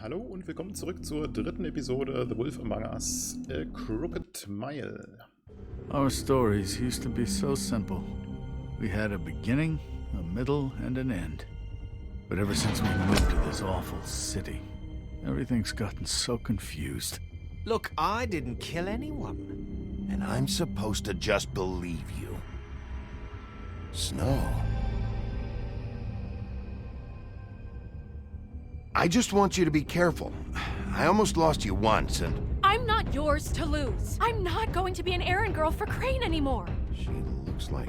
Hallo und willkommen zurück zur dritten Episode The Wolf Among Us, A Crooked Mile. Our stories used to be so simple. We had a beginning, a middle, and an end. But ever since we moved to this awful city, everything's gotten so confused. Look, I didn't kill anyone. And I'm supposed to just believe you. Snow. I just want you to be careful. I almost lost you once, and... I'm not yours to lose. I'm not going to be an errand girl for Crane anymore. She looks like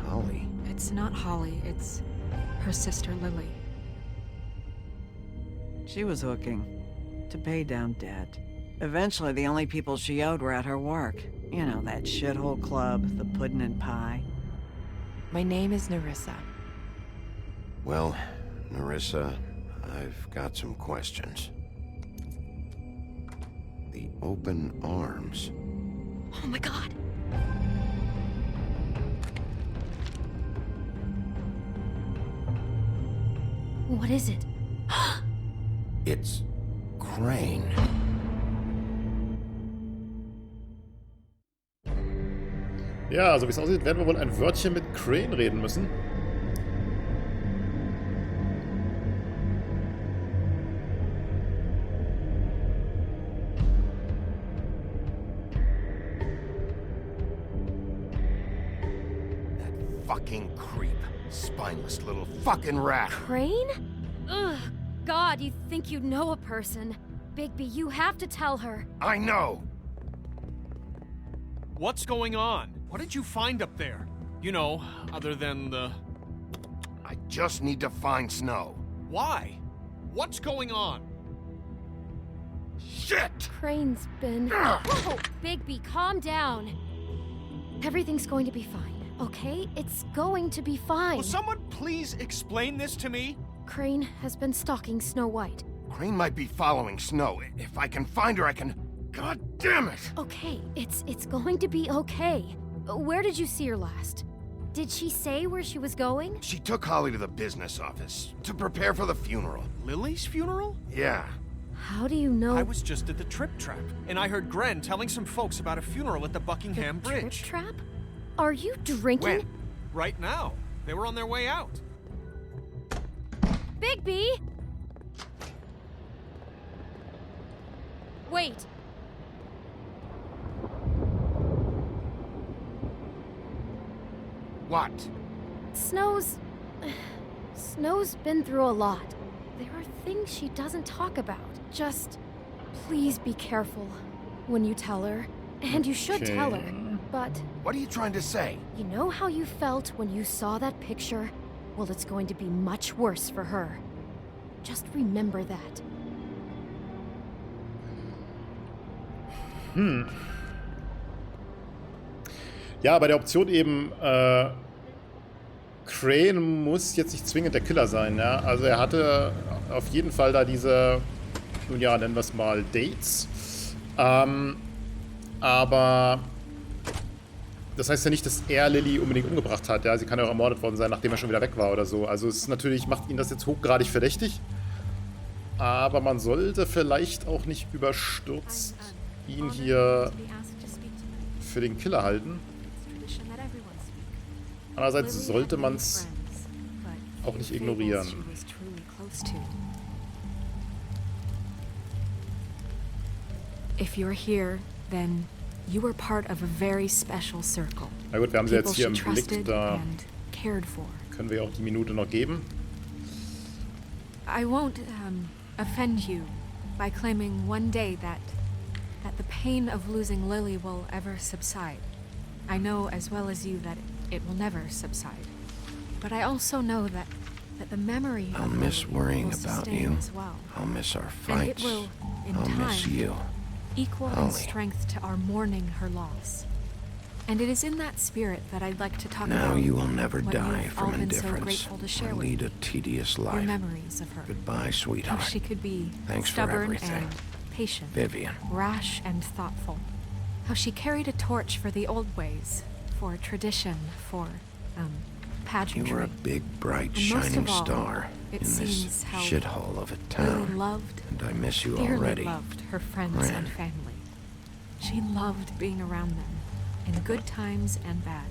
Holly. It's not Holly, it's her sister Lily. She was hooking to pay down debt. Eventually, the only people she owed were at her work. You know, that shithole club, the Puddin' and Pie. My name is Nerissa. Well, Nerissa, I've got some questions. The open arms. Oh my god. What is it? It's Crane. Ja, so wie es aussieht, werden wir wohl ein Wörtchen mit Crane reden müssen. Fucking creep. Spineless little fucking rat. Crane? Ugh. God, you think you know a person. Bigby, you have to tell her. I know. What's going on? What did you find up there? You know, other than the... I just need to find Snow. Why? What's going on? Shit! Crane's been... Whoa! Bigby, calm down. Everything's going to be fine, okay? It's going to be fine. Will someone please explain this to me? Crane has been stalking Snow White. Crane might be following Snow. If I can find her, I can... God damn it! Okay, it's going to be okay. Where did you see her last? Did she say where she was going? She took Holly to the business office to prepare for the funeral. Lily's funeral? Yeah. How do you know? I was just at the Trip Trap, and I heard Gren telling some folks about a funeral at the Buckingham Bridge. Trip Trap? Are you drinking? When? Right now. They were on their way out. Bigby! Wait. What? Snow's been through a lot. There are things she doesn't talk about. Just please be careful when you tell her. And you should tell her. But What are you trying to say? you know how you felt when you saw that picture? Well, it's going to be much worse for her. Just remember that. Ja, bei der Option eben, Crane muss jetzt nicht zwingend der Killer sein, ja. Also er hatte auf jeden Fall da diese, nun ja, nennen wir es mal Dates. Aber das heißt ja nicht, dass er Lily unbedingt umgebracht hat, ja. Sie kann ja auch ermordet worden sein, nachdem er schon wieder weg war oder so. Also es ist natürlich, macht ihn das jetzt hochgradig verdächtig. Aber man sollte vielleicht auch nicht überstürzt ihn hier für den Killer halten. Andererseits sollte man es auch nicht ignorieren. If you're here, then you were part of a very special circle. Na gut, wir haben sie jetzt hier im People she Blick, trusted da and cared for. können wir auch die Minute noch geben. I won't offend you by claiming one day that the pain of losing Lily will ever subside. I know as well as you that it will never subside. But I also know that the memory I'll of miss Lily worrying will about sustain you. as well. I'll miss our And it fights. will, in I'll miss time, you. equal in Holly. strength to our mourning her loss. And it is in that spirit that I'd like to talk Now about you will never what die you've from all been so indifference grateful to or share with lead me. a tedious Your life. memories of her. Goodbye, How sweetheart. she could be Thanks for stubborn everything. and patient, Vivian. rash and thoughtful. How she carried a torch for the old ways, for tradition, for pageantry. You were a big, bright, And most shining of all, star it in this seems how shithole of a Lily town. loved, And I miss you dearly already. loved her friends Gran. and family. She loved being around them, in good times and bad.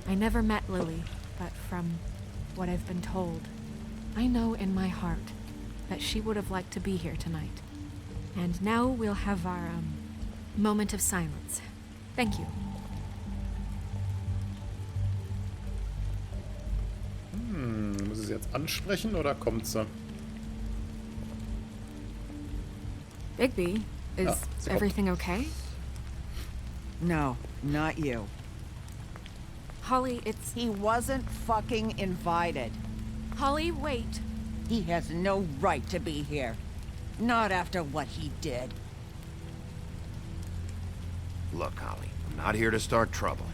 I never met Lily, but from what I've been told, I know in my heart that she would have liked to be here tonight. And now we'll have our, moment of silence. Thank you. Muss ich sie jetzt ansprechen oder kommt sie? Bigby, is Ja, sie kommt. everything okay? No, not you. Holly, it's... He wasn't fucking invited. Holly, wait. He has no right to be here. Not after what he did. Look, Holly, I'm not here to start trouble.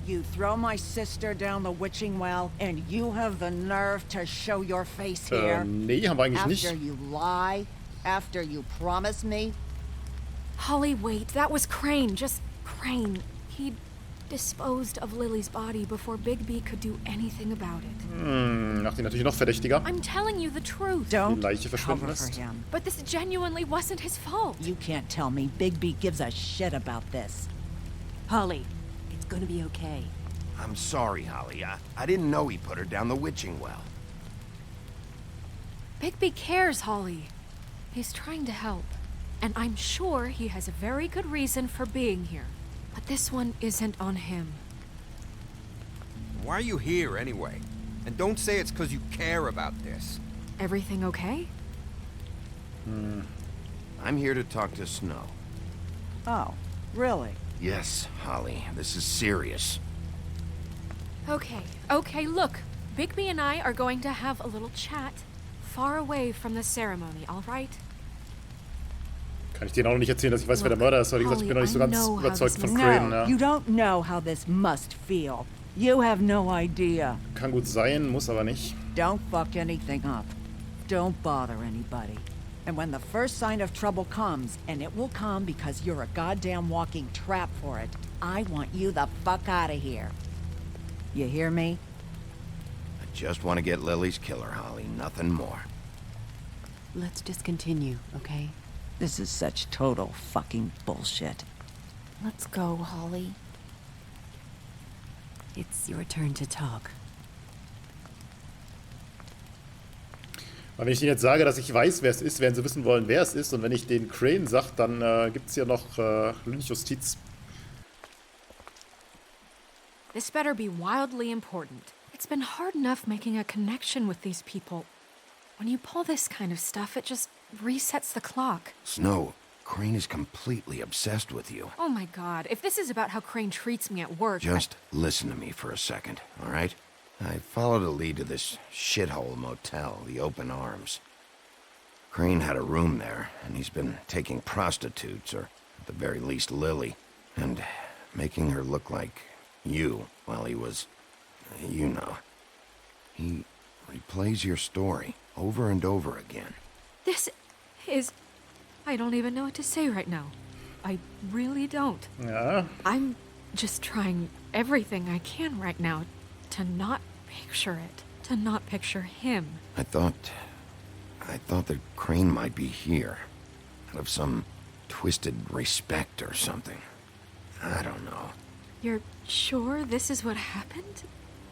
You throw my sister down the witching well, and you have the nerve to show your face here? Nee, haben wir eigentlich After nicht. you lie? After you promise me? Holly, wait. That was Crane. Just Crane. He disposed of Lily's body before Bigby could do anything about it. Macht ihn natürlich noch verdächtiger. I'm telling you the truth. Don't Leiche verschwinden cover for lässt. him. But this genuinely wasn't his fault. You can't tell me Bigby gives a shit about this. Holly, it's gonna be okay. I'm sorry, Holly. I didn't know he put her down the witching well. Bigby cares, Holly. He's trying to help. And I'm sure he has a very good reason for being here. But this one isn't on him. Why are you here, anyway? And don't say it's because you care about this. Everything okay? I'm here to talk to Snow. Oh, really? Yes, Holly, this is serious. Okay, look. Bigby and I are going to have a little chat far away from the ceremony, all right? Kann ich denen auch noch nicht erzählen, dass ich weiß, wer der Mörder ist. Aber wie gesagt, ich bin noch nicht so ganz Holly, I know how überzeugt this von must Crane. No, Ja. you don't know how this must feel. You have no idea. Kann gut sein, muss aber nicht. Don't fuck anything up. Don't bother anybody. And when the first sign of trouble comes, and it will come because you're a goddamn walking trap for it, I want you the fuck out of here. You hear me? I just want to get Lily's killer, Holly, nothing more. Let's just continue, okay? This is such total fucking bullshit. Let's go, Holly. It's your turn to talk. Aber wenn ich denen jetzt sage, dass ich weiß, wer es ist, werden sie wissen wollen, wer es ist. Und wenn ich den Crane sage, dann gibt es hier noch Lynchjustiz. This better be wildly important. It's been hard enough making a connection with these people. When you pull this kind of stuff, it just resets the clock. Snow, Crane is completely obsessed with you. Oh my god, if this is about how Crane treats me at work... Just listen to me for a second, all right? I followed a lead to this shithole motel, the Open Arms. Crane had a room there, and he's been taking prostitutes, or at the very least Lily, and making her look like you while he was, you know. He replays your story over and over again. This is... I don't even know what to say right now. I really don't. Ja. I'm just trying everything I can right now to not picture it. To not picture him. I thought that Crane might be here. Out of some twisted respect or something. I don't know. You're sure this is what happened?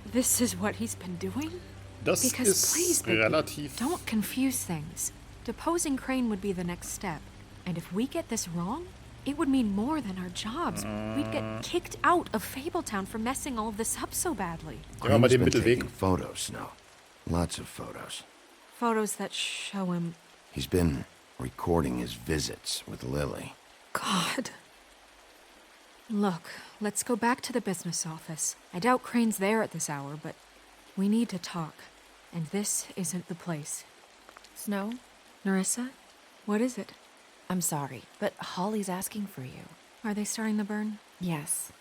This is what he's been doing? Das Because please, ist Bigby, relativ... don't confuse things. Deposing Crane would be the next step. And if we get this wrong, it would mean more than our jobs. We'd get kicked out of Fabletown for messing all of this up so badly. Gehen wir mal Crane's den been Mittelweg. taking photos, Snow. Lots of photos. Photos that show him... He's been recording his visits with Lily. God. Look, let's go back to the business office. I doubt Crane's there at this hour, but we need to talk. And this isn't the place. Snow, Narissa, what is it? I'm sorry, but Holly's asking for you. Are they starting the burn? Yes.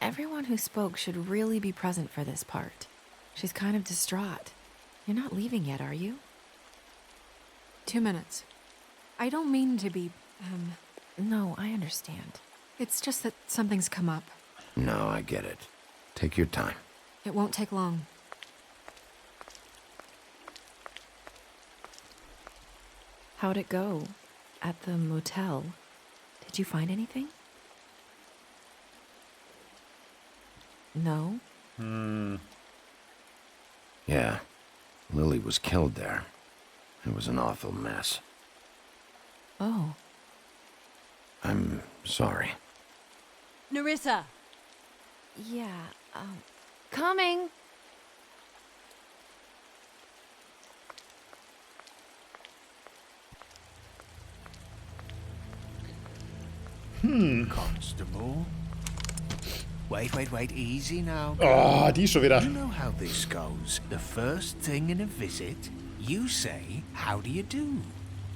Everyone who spoke should really be present for this part. She's kind of distraught. You're not leaving yet, are you? 2 minutes. I don't mean to be, No, I understand. It's just that something's come up. No, I get it. Take your time. It won't take long. How'd it go at the motel? Did you find anything? No? Yeah. Lily was killed there. It was an awful mess. Oh. I'm sorry. Nerissa! Yeah, coming! Constable. Wait, easy now. Oh, die schon wieder. You know how this goes. The first thing in a visit, you say, how do you do?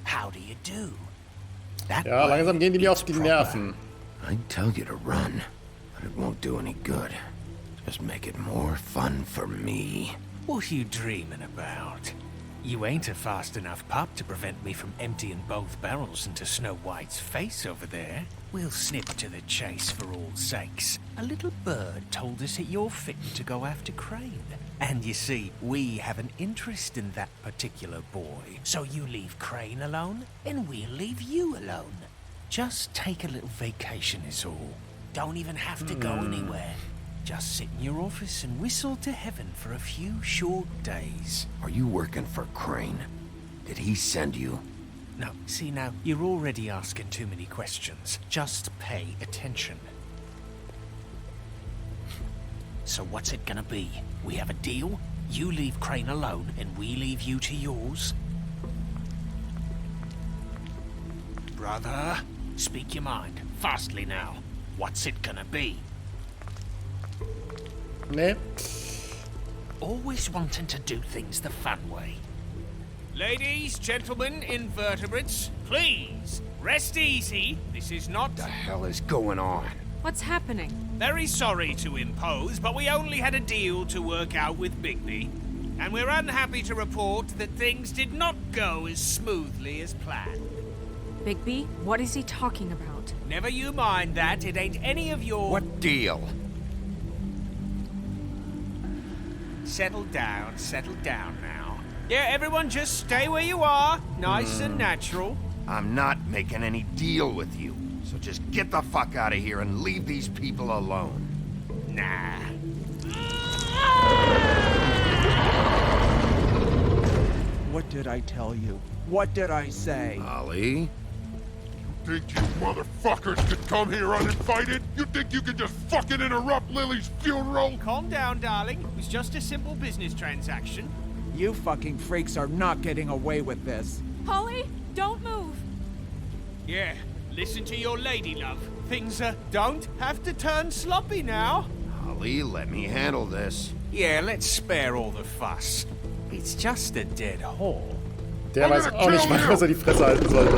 How do you do? That Ja, way, langsam gehen die mir it's auf die proper. Nerven. I'd tell you to run, but it won't do any good. Just make it more fun for me. What are you dreaming about? You ain't a fast enough pup to prevent me from emptying both barrels into Snow White's face over there. We'll snip to the chase for all sakes. A little bird told us that you're fitting to go after Crane. And you see, we have an interest in that particular boy. So you leave Crane alone, and we'll leave you alone. Just take a little vacation is all. Don't even have to go anywhere. Just sit in your office and whistle to heaven for a few short days. Are you working for Crane? Did he send you? No, see now, you're already asking too many questions. Just pay attention. So what's it gonna be? We have a deal? You leave Crane alone and we leave you to yours? Brother, speak your mind. Fastly now. What's it gonna be? Nee. Always wanting to do things the fun way. Ladies, gentlemen, invertebrates, please, rest easy. This is not... What the hell is going on? What's happening? Very sorry to impose, but we only had a deal to work out with Bigby. And we're unhappy to report that things did not go as smoothly as planned. Bigby, what is he talking about? Never you mind that, it ain't any of your... What deal? Settle down now. Yeah, everyone just stay where you are. Nice and natural. I'm not making any deal with you. So just get the fuck out of here and leave these people alone. Nah. What did I tell you? What did I say? Ollie? Think you motherfuckers could come here uninvited? You think you could just fucking interrupt Lily's funeral? Calm down, darling. It was just a simple business transaction. You fucking freaks are not getting away with this. Holly, don't move. Yeah, listen to your lady, love. Things don't have to turn sloppy now. Ollie, let me handle this. Yeah, let's spare all the fuss. It's just a dead whore. Der weiß auch nicht mal, was die Fresse halten sollte.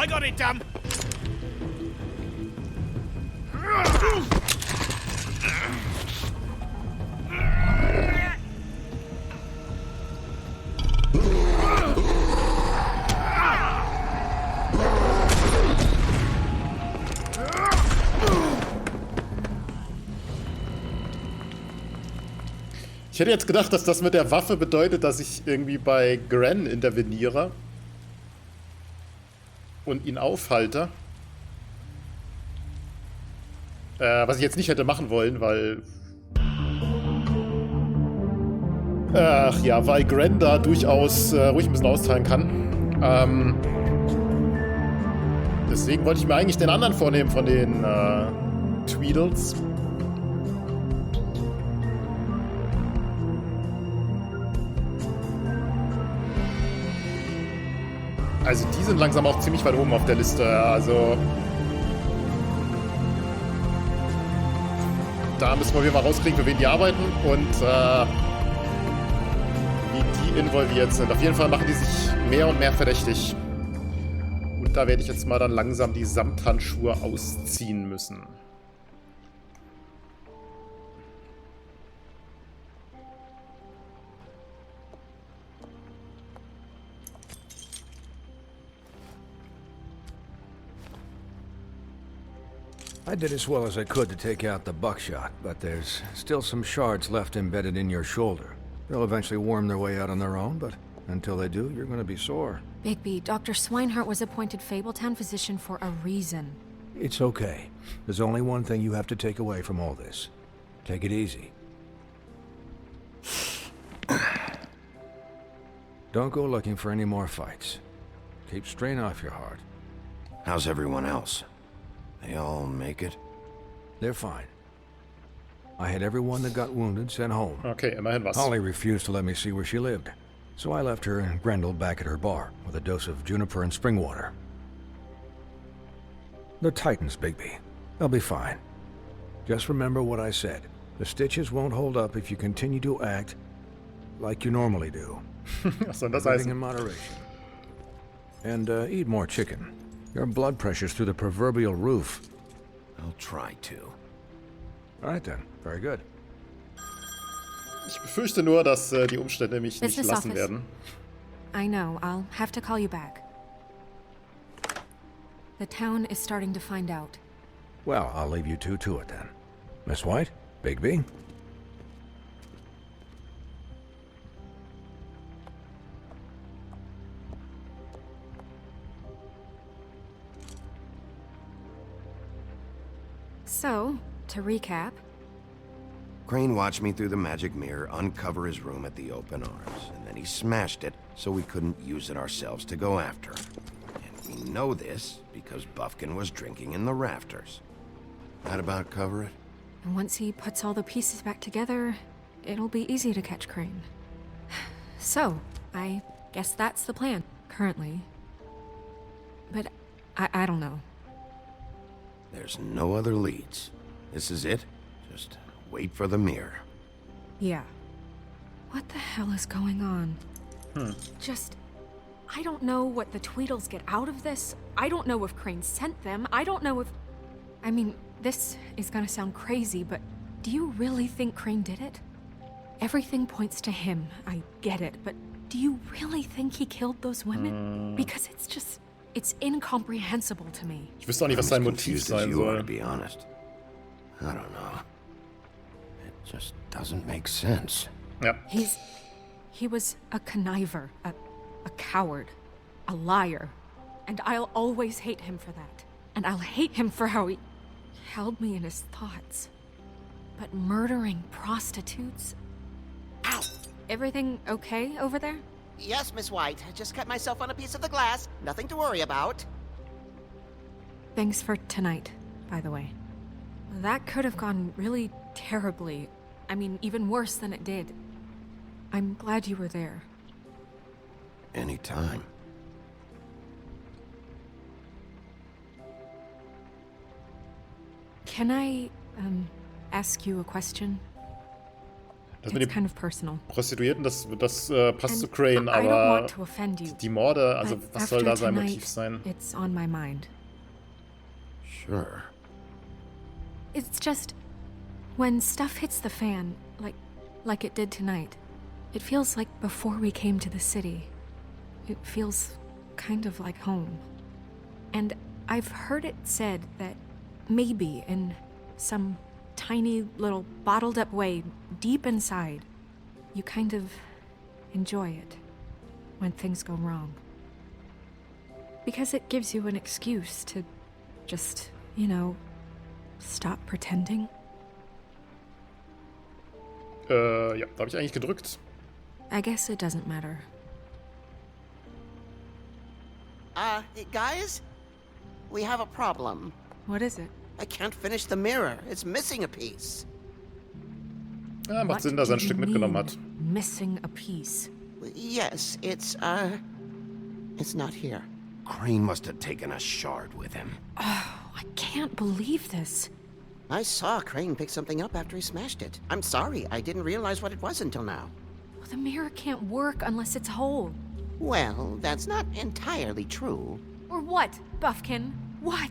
I got it, damn. Ich hätte jetzt gedacht, dass das mit der Waffe bedeutet, dass ich irgendwie bei Gren interveniere und ihn aufhalte. Was ich jetzt nicht hätte machen wollen, weil... Ach ja, weil Gren da durchaus ruhig ein bisschen austeilen kann. Deswegen wollte ich mir eigentlich den anderen vornehmen von den Tweedles. Also die sind langsam auch ziemlich weit oben auf der Liste, also... Da müssen wir mal rauskriegen, für wen die arbeiten und wie die involviert sind. Auf jeden Fall machen die sich mehr und mehr verdächtig. Und da werde ich jetzt mal dann langsam die Samthandschuhe ausziehen müssen. I did as well as I could to take out the buckshot, but there's still some shards left embedded in your shoulder. They'll eventually worm their way out on their own, but until they do, you're going to be sore. Bigby, Dr. Swinehart was appointed Fabletown physician for a reason. It's okay. There's only one thing you have to take away from all this. Take it easy. Don't go looking for any more fights. Keep strain off your heart. How's everyone else? They all make it? They're fine. I had everyone that got wounded sent home. Okay, immerhin was. Holly refused to let me see where she lived, so I left her and Grendel back at her bar with a dose of juniper and spring water. They're Titans, Bigby. They'll be fine. Just remember what I said. The stitches won't hold up if you continue to act like you normally do. Everything in moderation. And eat more chicken. Your blood pressure's through the proverbial roof. I'll try to. All right then. Very good. Ich befürchte nur, dass die Umstände mich nicht Business lassen office. werden. I know. I'll have to call you back. The town is starting to find out. Well, I'll leave you two to it then. Miss White? Bigby? So, to recap... Crane watched me through the magic mirror uncover his room at the open arms, and then he smashed it so we couldn't use it ourselves to go after him. And we know this because Buffkin was drinking in the rafters. That about cover it? And once he puts all the pieces back together, it'll be easy to catch Crane. So, I guess that's the plan, currently. But I don't know. There's no other leads. This is it. Just wait for the mirror. Yeah. What the hell is going on? I don't know what the Tweedles get out of this. I don't know if Crane sent them. I don't know if... I mean, this is gonna sound crazy, but do you really think Crane did it? Everything points to him. I get it, but do you really think he killed those women? Because it's just... It's incomprehensible to me. Ich wüsste auch nicht, was sein Motiv sein soll. To be honest. I don't know. It just doesn't make sense. Ja. He was a conniver, a coward, a liar. And I'll always hate him for that. And I'll hate him for how he held me in his thoughts. But murdering prostitutes? Ow! Everything okay over there? Yes, Miss White. I just cut myself on a piece of the glass. Nothing to worry about. Thanks for tonight, by the way. That could have gone really terribly. I mean, even worse than it did. I'm glad you were there. Anytime. Can I, ask you a question? Das It's mit kind of personal. Prostituierten, das passt zu Crane, I don't aber want to offend you, die Morde, also but was soll after da sein tonight, Motiv sein? It's on my mind. Sure. It's just when stuff hits the fan, like it did tonight, it feels like before we came to the city. It feels kind of like home. And I've heard it said that maybe in some tiny little bottled up way deep inside, you kind of enjoy it when things go wrong. Because it gives you an excuse to just, stop pretending. Ja, da habe ich eigentlich gedrückt. I guess it doesn't matter. Guys? We have a problem. What is it? I can't finish the mirror. It's missing a piece. Ja, macht Sinn, dass er ein Stück mitgenommen hat. Missing a piece. Yes, it's not here. Crane must have taken a shard with him. Oh, I can't believe this. I saw Crane pick something up after he smashed it. I'm sorry, I didn't realize what it was until now. Well, the mirror can't work unless it's whole. Well, that's not entirely true. Or what, Buffkin? What?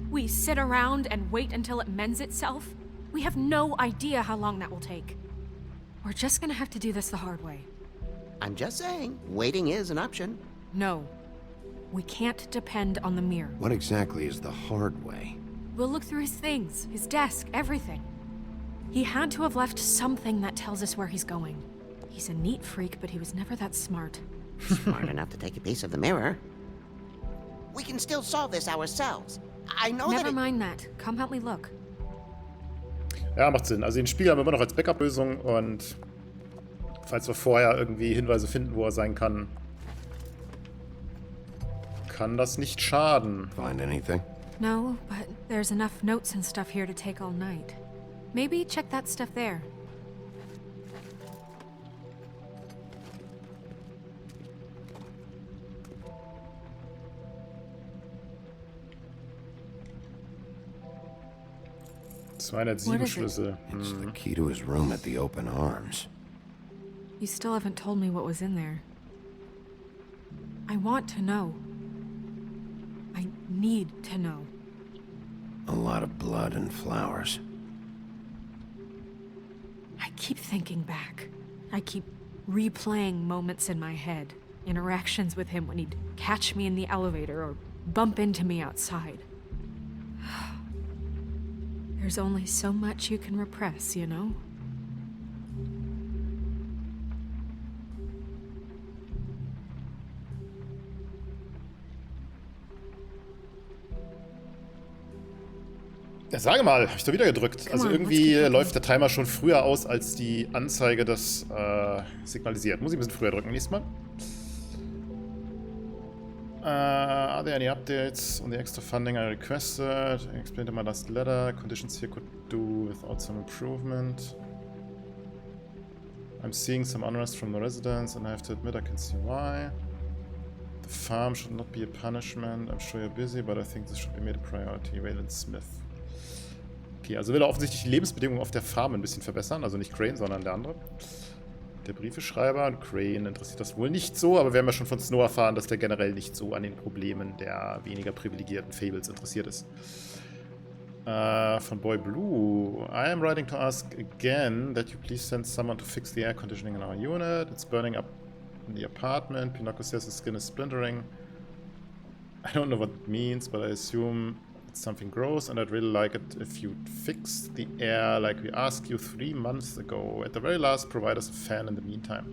We sit around and wait until it mends itself? We have no idea how long that will take. We're just gonna have to do this the hard way. I'm just saying, waiting is an option. No. We can't depend on the mirror. What exactly is the hard way? We'll look through his things, his desk, everything. He had to have left something that tells us where he's going. He's a neat freak, but he was never that smart. Smart enough to take a piece of the mirror. We can still solve this ourselves. I know Never mind that. Come help me look. Ja, macht Sinn. Also den Spiel haben wir immer noch als Backup-Lösung und falls wir vorher irgendwie Hinweise finden, wo er sein kann, kann das nicht schaden. Find anything? No, but there's enough notes and stuff here to take all night. Maybe check that stuff there. What is it? It's the key to his room at the Open Arms. You still haven't told me what was in there. I want to know. I need to know. A lot of blood and flowers. I keep thinking back. I keep replaying moments in my head. Interactions with him when he'd catch me in the elevator or bump into me outside. There's only so much you can repress, you know? Ja, sage mal, hab ich da wieder gedrückt. Also irgendwie läuft der Timer schon früher aus, als die Anzeige das signalisiert. Muss ich ein bisschen früher drücken, nächstes Mal. Are there any updates on the extra funding I requested? I explained in my last letter. Conditions here could do without some improvement. I'm seeing some unrest from the residents, and I have to admit I can see why. The farm should not be a punishment. I'm sure you're busy, but I think this should be made a priority. Waylon Smith. Okay, also will er offensichtlich die Lebensbedingungen auf der Farm ein bisschen verbessern. Also nicht Crane, sondern der andere. Der Briefeschreiber. Und Crane interessiert das wohl nicht so, aber wir haben ja schon von Snow erfahren, dass der generell nicht so an den Problemen der weniger privilegierten Fables interessiert ist. Von Boy Blue. I am writing to ask again that you please send someone to fix the air conditioning in our unit. It's burning up in the apartment. Pinocchio says his skin is splintering. I don't know what it means, but I assume it's something gross, and I'd really like it if you'd fix the air like we asked you 3 months ago. At the very last, provide us a fan in the meantime.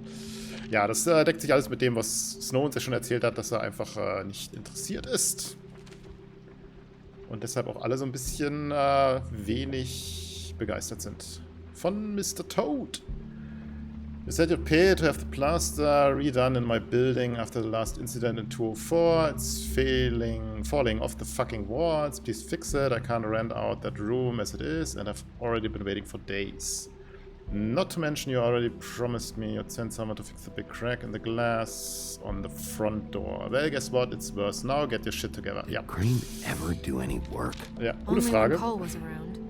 Ja, das deckt sich alles mit dem, was Snow uns ja schon erzählt hat, dass er einfach nicht interessiert ist. Und deshalb auch alle so ein bisschen wenig begeistert sind. Von Mr. Toad. You said you'd pay to have the plaster redone in my building after the last incident in 204. It's falling off the fucking walls. Please fix it. I can't rent out that room as it is, and I've already been waiting for days. Not to mention you already promised me you'd send someone to fix the big crack in the glass on the front door. Well, guess what? It's worse now. Get your shit together. Ja. Did Crane ever do any work? Ja, gute Frage. Only when Paul was around.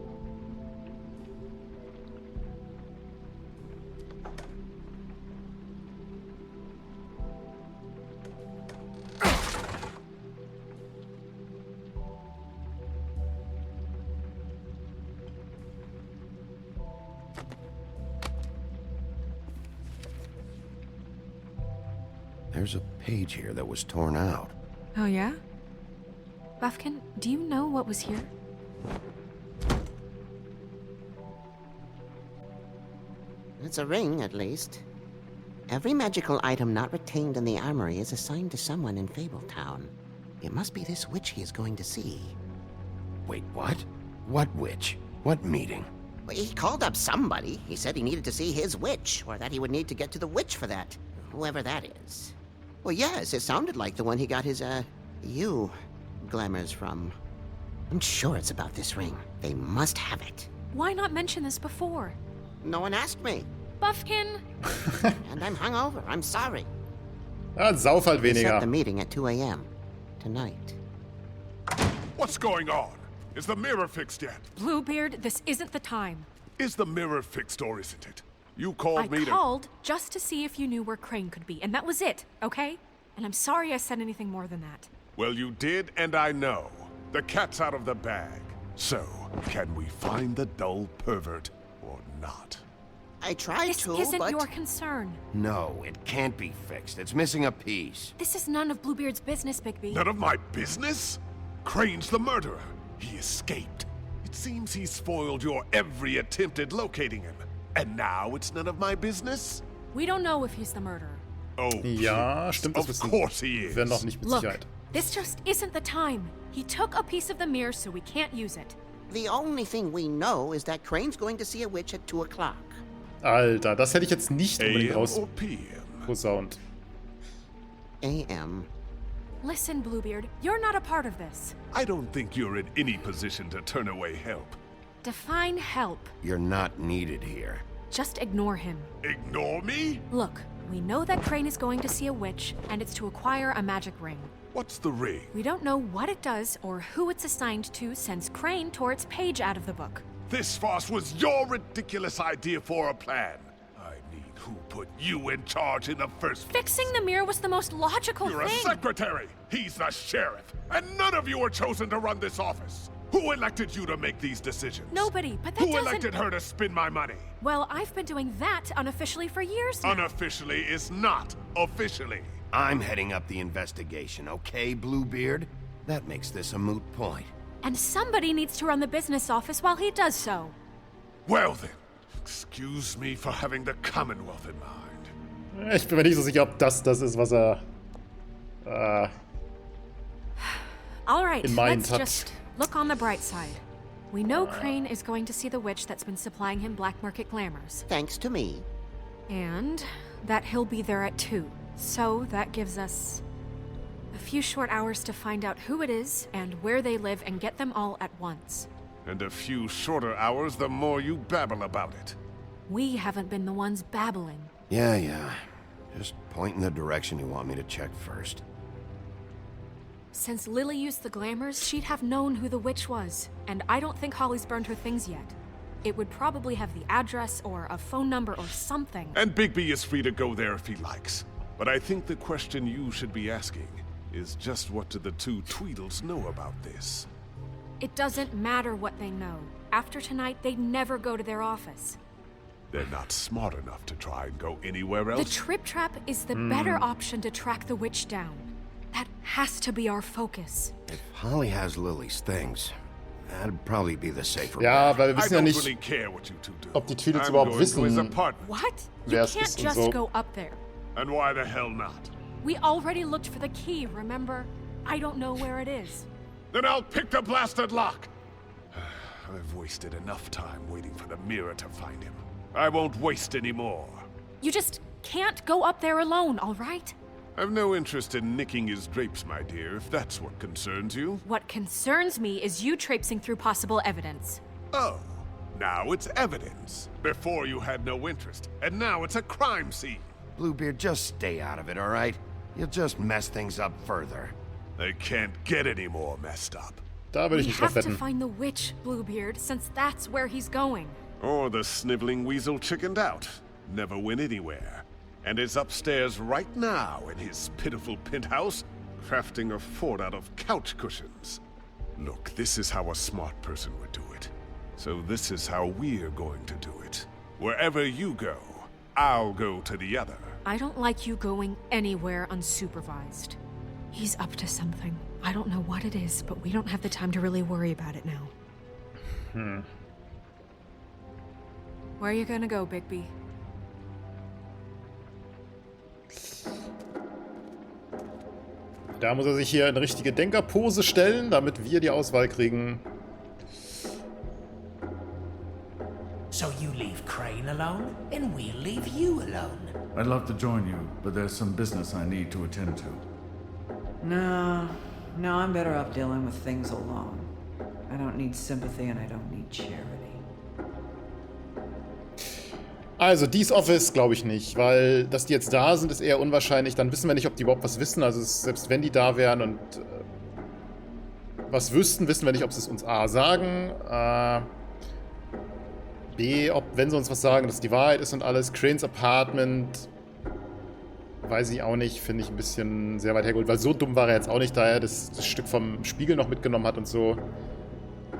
There's a page here that was torn out. Oh, yeah? Buffkin, do you know what was here? It's a ring, at least. Every magical item not retained in the armory is assigned to someone in Fabletown. It must be this witch he is going to see. Wait, what? What witch? What meeting? Well, he called up somebody. He said he needed to see his witch, or that he would need to get to the witch for that. Whoever that is. Well, yes, it sounded like the one he got his, glamours from. I'm sure it's about this ring. They must have it. Why not mention this before? No one asked me. Buffkin! And I'm hungover. I'm sorry. Ja, sauf halt We set weniger. the meeting at 2 a.m. tonight. What's going on? Is the mirror fixed yet? Bluebeard, this isn't the time. Is the mirror fixed or isn't it? You called me I to... called just to see if you knew where Crane could be, and that was it, okay? And I'm sorry I said anything more than that. Well, you did, and I know. The cat's out of the bag. So, can we find the dull pervert or not? I tried This to, isn't but... your concern. No, it can't be fixed. It's missing a piece. This is none of Bluebeard's business, Bigby. None of my business? Crane's the murderer. He escaped. It seems he spoiled your every attempt at locating him. And now it's none of my business? We don't know if he's the murderer. Oh, ja, stimmt, das wissen wir noch nicht mit Sicherheit. This just isn't the time. He took a piece of the mirror, so we can't use it. The only thing we know is that Crane's going to see a witch at 2 o'clock. Alter, das hätte ich jetzt nicht unbedingt rausposaunt. AM. Listen, Bluebeard, you're not a part of this. I don't think you're in any position to turn away help. Define help. You're not needed here. Just ignore him. Ignore me? Look, we know that Crane is going to see a witch, and it's to acquire a magic ring. What's the ring? We don't know what it does or who it's assigned to since Crane tore its page out of the book. This farce was your ridiculous idea for a plan. I mean, who put you in charge in the first place? Fixing the mirror was the most logical You're thing. a secretary. He's the sheriff. And none of you were chosen to run this office. Who elected you to make these decisions? Nobody, but that Who doesn't... elected her to spend my money? Well, I've been doing that unofficially for years now. Unofficially is not officially. I'm heading up the investigation, okay, Bluebeard? That makes this a moot point. And somebody needs to run the business office while he does so. Well then, excuse me for having the Commonwealth in mind. Ich bin mir nicht so sicher, ob das ist, was er All right, in mind let's hat. just look on the bright side. We know Crane is going to see the witch that's been supplying him black market glamours. Thanks to me. And that he'll be there at 2. So that gives us a few short hours to find out who it is and where they live and get them all at once. And a few shorter hours the more you babble about it. We haven't been the ones babbling. Yeah. Just point in the direction you want me to check first. Since Lily used the glamours, she'd have known who the witch was, and I don't think Holly's burned her things yet. It would probably have the address or a phone number or something. And Bigby is free to go there if he likes. But I think the question you should be asking is just what do the 2 Tweedles know about this? It doesn't matter what they know. After tonight, they'd never go to their office. They're not smart enough to try and go anywhere else. The Trip Trap is the better option to track the witch down. That has to be our focus. If Holly has Lily's things, that'd probably be the safer Ja, bet. weil wir wissen ja I don't nicht, really care what you 2 do. ob die Tweedles I'm überhaupt going to his wissen, apartment. What? You wer es can't ist und just so. go up there. And why the hell not? We already looked for the key, remember? I don't know where it is. Then I'll pick the blasted lock! I've wasted enough time waiting for the mirror to find him. I won't waste any more. You just can't go up there alone, all right? I've no interest in nicking his drapes, my dear, if that's what concerns you. What concerns me is you traipsing through possible evidence. Oh, now it's evidence. Before you had no interest, and now it's a crime scene. Bluebeard, just stay out of it, all right? You'll just mess things up further. They can't get any more messed up. Da würde ich We nicht drauf have to wetten. find the witch, Bluebeard, since that's where he's going. Or the sniveling weasel chickened out. Never went anywhere. And is upstairs right now in his pitiful penthouse, crafting a fort out of couch cushions. Look, this is how a smart person would do it. So this is how we're going to do it. Wherever you go, I'll go to the other. I don't like you going anywhere unsupervised. He's up to something. I don't know what it is, but we don't have the time to really worry about it now. Where are you gonna go, Bigby? Da muss er sich hier in richtige Denkerpose stellen, damit wir die Auswahl kriegen. So you leave Crane alone, and we'll leave you alone. I'd love to join you, but there's some business I need to attend to. No, I'm better off dealing with things alone. I don't need sympathy and I don't need charity. Also, dies Office glaube ich nicht, weil, dass die jetzt da sind, ist eher unwahrscheinlich. Dann wissen wir nicht, ob die überhaupt was wissen. Also, selbst wenn die da wären und was wüssten, wissen wir nicht, ob sie es uns A sagen, B, ob, wenn sie uns was sagen, dass die Wahrheit ist und alles. Cranes Apartment, weiß ich auch nicht, finde ich ein bisschen sehr weit hergeholt, weil so dumm war er jetzt auch nicht, da er das Stück vom Spiegel noch mitgenommen hat und so.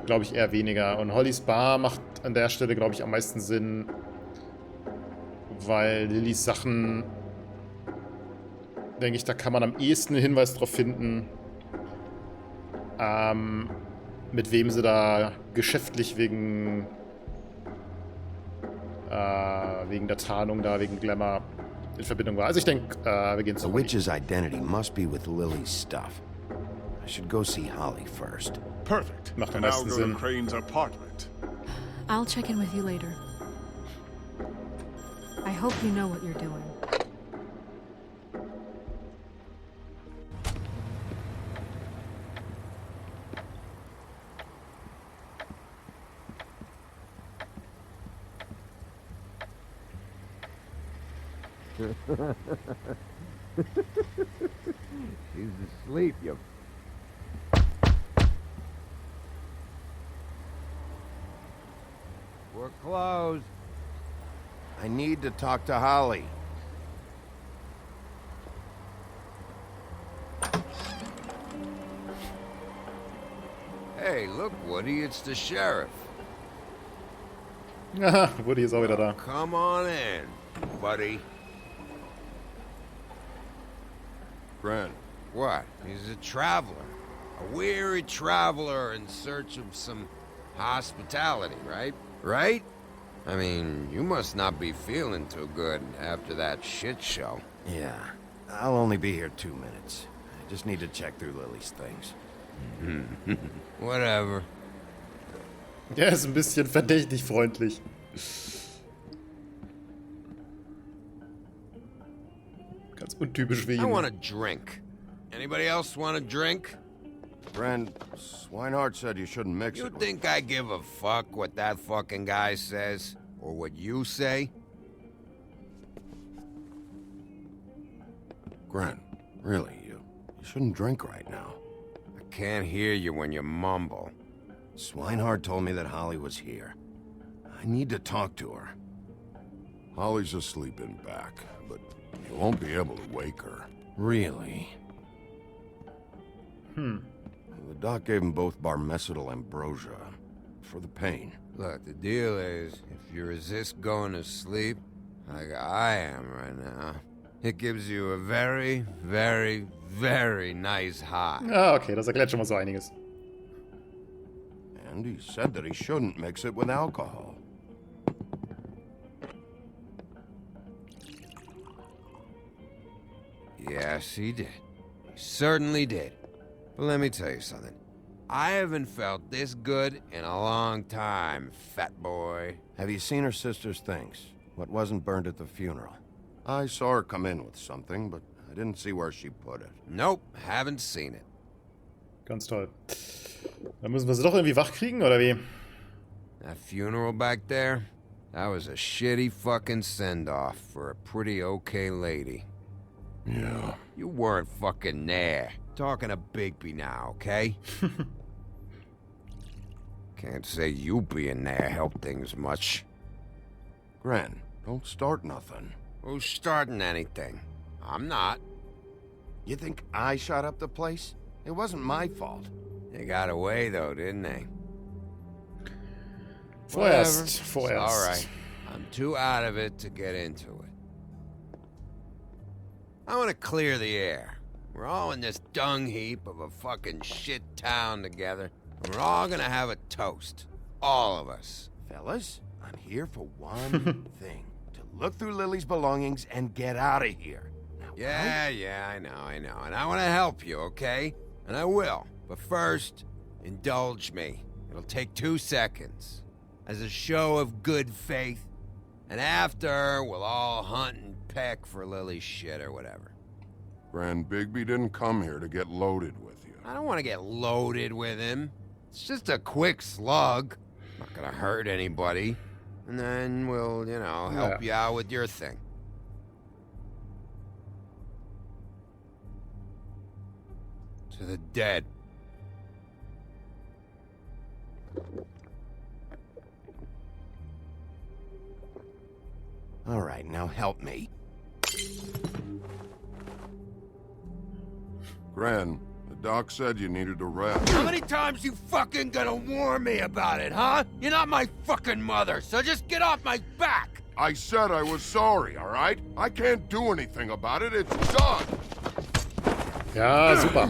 Glaube ich eher weniger. Und Hollys Bar macht an der Stelle, glaube ich, am meisten Sinn, weil Lillys Sachen, denke ich, da kann man am ehesten einen Hinweis drauf finden. mit wem sie da geschäftlich wegen der Tarnung da, wegen Glamour in Verbindung war. Also ich denke, wir gehen The zu witch's identity must be with Lily's stuff. I should go see Holly first. Perfect. Macht am And I'll meisten go Sinn. to Crane's apartment. I'll check in with you later. I hope you know what you're doing. She's asleep, you... We're closed. I need to talk to Holly. Hey, look, Woody, it's the sheriff. Haha, Woody ist auch wieder da. Come on in, buddy. Grant. What? He's a traveler. A weary traveler in search of some hospitality, right? Right? I mean, you must not be feeling too good after that shit show. Yeah. I'll only be here 2 minutes. I just need to check through Lily's things. Whatever. Der ist ein bisschen verdächtig freundlich. Ganz untypisch wie I ihn. want a drink. Anybody else want a drink? Friend, Swinehart said you shouldn't mix You it. think I give a fuck what that fucking guy says? Or what you say? Grant, really, you shouldn't drink right now. I can't hear you when you mumble. Swinehart told me that Holly was here. I need to talk to her. Holly's asleep in back, but you won't be able to wake her. Really? The doc gave him both barmecidal ambrosia for the pain. Look, the deal is, if you resist going to sleep, like I am right now, it gives you a very, very, very nice high. Ah, okay, das erklärt schon mal so einiges. And he said that he shouldn't mix it with alcohol. Yes, he did. He certainly did. But let me tell you something. I haven't felt this good in a long time, fat boy. Have you seen her sister's things? What wasn't burned at the funeral? I saw her come in with something, but I didn't see where she put it. Nope, haven't seen it. Ganz toll. Dann müssen wir sie doch irgendwie wach kriegen, oder wie? That funeral back there, that was a shitty fucking send-off for a pretty okay lady. Yeah. You weren't fucking there. Talking to Bigby now, okay? Can't say you being there helped things much. Grant, don't start nothing. Who's starting anything? I'm not. You think I shot up the place? It wasn't my fault. They got away, though, didn't they? Vorerst. It's all right. I'm too out of it to get into it. I want to clear the air. We're all in this dung heap of a fucking shit town together. And we're all gonna have a toast. All of us. Fellas, I'm here for one thing. To look through Lily's belongings and get out of here. Now, Yeah, I know. And I want to help you, okay? And I will. But first, indulge me. It'll take 2 seconds. As a show of good faith. And after, we'll all hunt and peck for Lily's shit or whatever. Grand Bigby didn't come here to get loaded with you. I don't want to get loaded with him. It's just a quick slug. Not gonna hurt anybody. And then we'll, help you out with your thing. To the dead. All right, now help me. Gran, the doc said you needed a rest. How many times you fucking gonna warn me about it, huh? You're not my fucking mother, so just get off my back! I said I was sorry, all right? I can't do anything about it. It's done. Ja, super.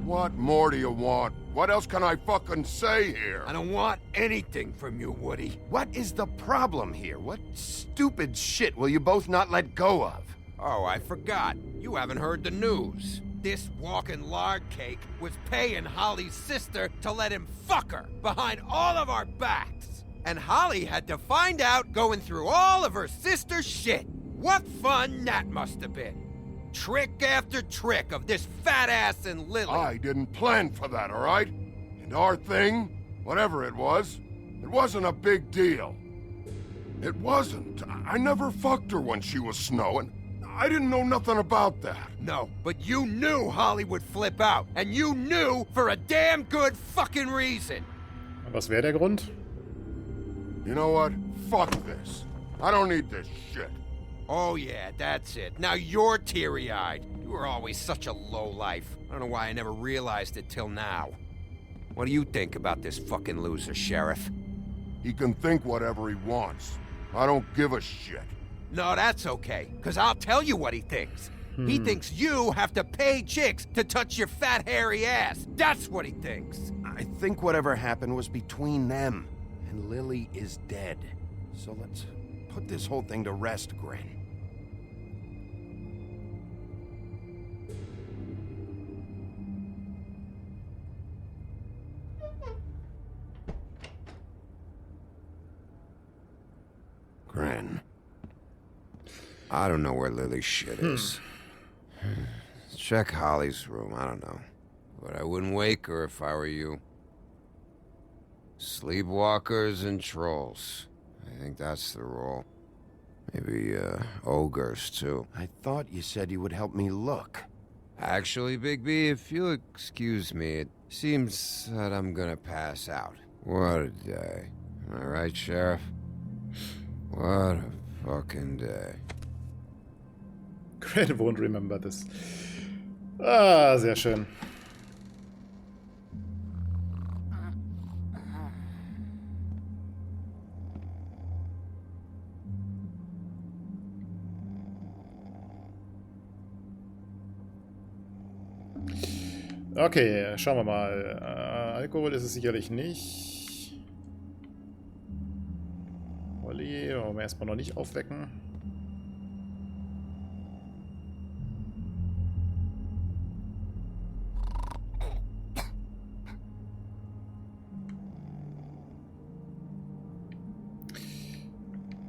What more do you want? What else can I fucking say here? I don't want anything from you, Woody. What is the problem here? What stupid shit will you both not let go of? Oh, I forgot. You haven't heard the news. This walking lard cake was paying Holly's sister to let him fuck her behind all of our backs. And Holly had to find out going through all of her sister's shit. What fun that must have been. Trick after trick of this fat ass and Lily. I didn't plan for that, all right? And our thing, whatever it wasn't a big deal. It wasn't. I never fucked her when she was snowing. I didn't know nothing about that. No, but you knew Holly would flip out. And you knew for a damn good fucking reason. Was wäre der Grund? You know what? Fuck this. I don't need this shit. Oh yeah, that's it. Now you're teary-eyed. You were always such a lowlife. I don't know why I never realized it till now. What do you think about this fucking loser, Sheriff? He can think whatever he wants. I don't give a shit. No, that's okay, because I'll tell you what he thinks. He thinks you have to pay chicks to touch your fat, hairy ass. That's what he thinks. I think whatever happened was between them. And Lily is dead. So let's put this whole thing to rest, Grin. Grin. I don't know where Lily's shit is. Check Holly's room, I don't know. But I wouldn't wake her if I were you. Sleepwalkers and trolls. I think that's the rule. Maybe, ogres, too. I thought you said you would help me look. Actually, Big B, if you'll excuse me, it seems that I'm gonna pass out. What a day. Am I right, Sheriff? What a fucking day. Grin won't remember this. Ah, sehr schön. Okay, schauen wir mal. Alkohol ist es sicherlich nicht. Olli, wollen wir erstmal noch nicht aufwecken.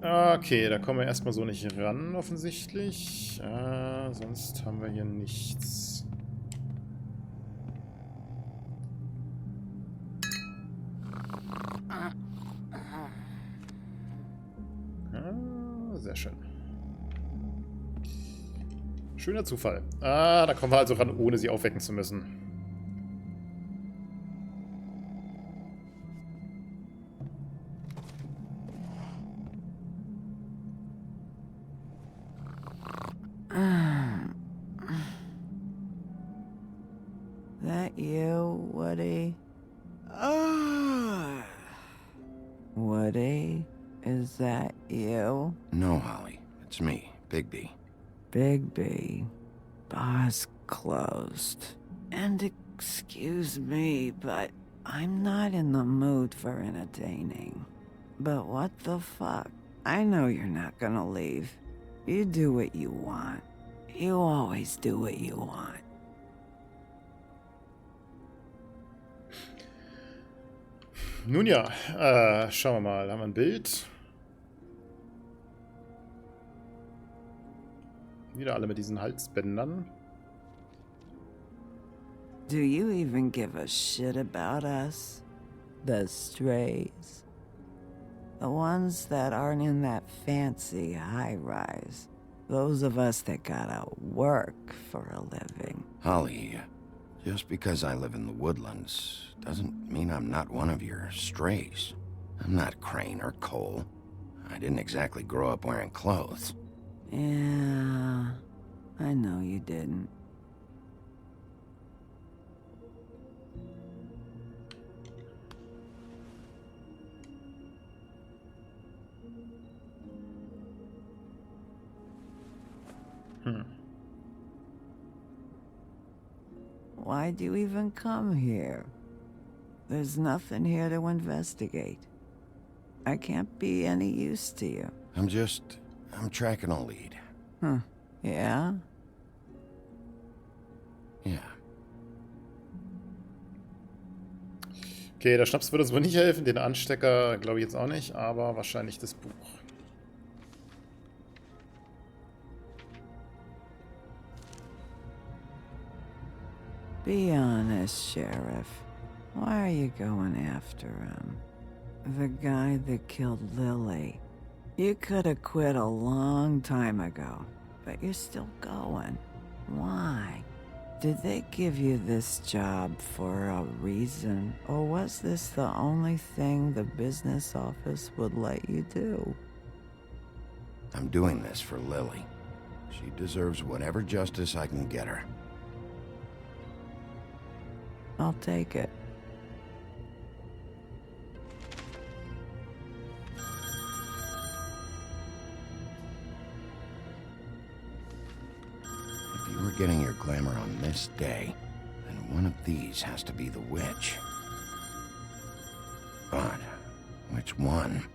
Okay, da kommen wir erstmal so nicht ran, offensichtlich. Sonst haben wir hier nichts. Sehr schön. Schöner Zufall. Da kommen wir also ran, ohne sie aufwecken zu müssen. That you, Woody? Woody? Is that you? No, Holly. It's me, Big B. Big B. Bar's closed. And excuse me, but I'm not in the mood for entertaining. But what the fuck? I know you're not gonna leave. You do what you want. You always do what you want. Nun ja, schauen wir mal. Haben wir ein Bild? Wieder alle mit diesen Halsbändern. Do you even give a shit about us? The strays? The ones that aren't in that fancy high-rise. Those of us that gotta work for a living. Holly, just because I live in the woodlands doesn't mean I'm not one of your strays. I'm not Crane or Cole. I didn't exactly grow up wearing clothes. Yeah, I know you didn't. Why'd you even come here? There's nothing here to investigate. I can't be any use to you. I'm tracking a lead. Yeah? Ja. Okay, der Schnaps würde uns wohl nicht helfen, den Anstecker glaube ich jetzt auch nicht, aber wahrscheinlich das Buch. Be honest, Sheriff. Why are you going after him? The guy that killed Lily. You could have quit a long time ago, but you're still going. Why? Did they give you this job for a reason, or was this the only thing the business office would let you do? I'm doing this for Lily. She deserves whatever justice I can get her. I'll take it. If you were getting your glamour on this day, then one of these has to be the witch. But which one?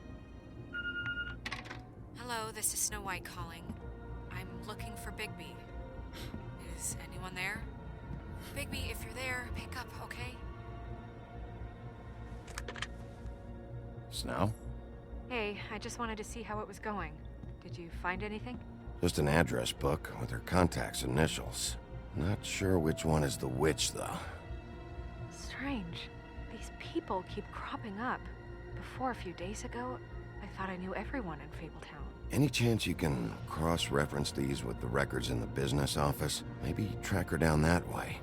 Hello, this is Snow White calling. I'm looking for Bigby. Is anyone there? Bigby, if you're there, pick up, okay? Snow? Hey, I just wanted to see how it was going. Did you find anything? Just an address book with her contact's initials. Not sure which one is the witch, though. Strange. These people keep cropping up. Before, a few days ago, I thought I knew everyone in Fabletown. Any chance you can cross-reference these with the records in the business office? Maybe track her down that way.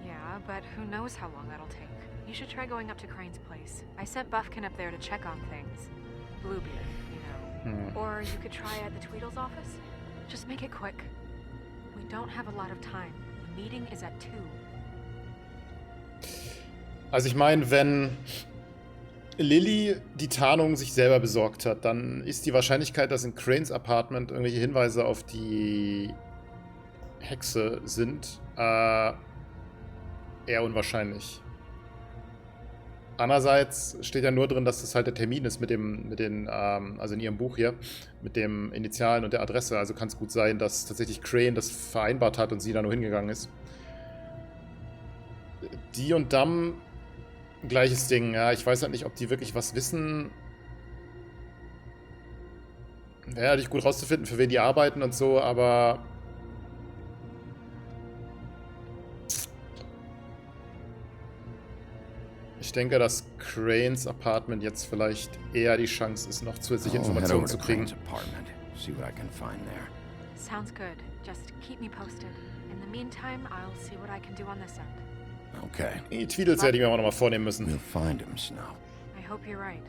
Yeah, but who knows how long that'll take. You should try going up to Crane's place. I sent Buffkin up there to check on things. Bluebeard, you know. Or you could try at the Tweedle's office. Just make it quick. We don't have a lot of time. The meeting is at 2. Also ich meine, wenn Lily die Tarnung sich selber besorgt hat, dann ist die Wahrscheinlichkeit, dass in Cranes Apartment irgendwelche Hinweise auf die Hexe sind, eher unwahrscheinlich. Andererseits steht ja nur drin, dass das halt der Termin ist also in ihrem Buch hier, mit dem Initialen und der Adresse. Also kann es gut sein, dass tatsächlich Crane das vereinbart hat und sie da nur hingegangen ist. Die und Damm, gleiches Ding. Ja, ich weiß halt nicht, ob die wirklich was wissen. Wäre halt nicht gut rauszufinden, für wen die arbeiten und so, aber ich denke, dass Cranes Apartment jetzt vielleicht eher die Chance ist, noch zusätzliche Informationen zu kriegen. Sounds good. Just keep me posted. In the meantime, I'll see what I can do on this end. Okay. Die Tweedles hätte ich mir auch noch mal vornehmen müssen. We'll find him, Snow. I hope you're right.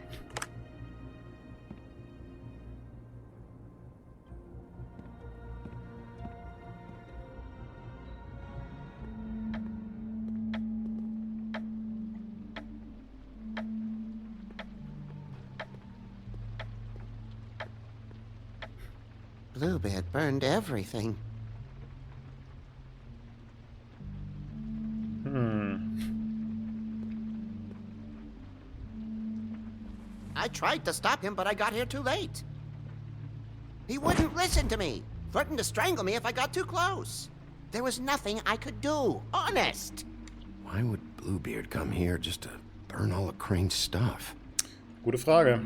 Bluebeard burned everything. I tried to stop him, but I got here too late. He wouldn't listen to me, threatened to strangle me if I got too close. There was nothing I could do, honest. Why would Bluebeard come here just to burn all of Crane's stuff? Gute Frage.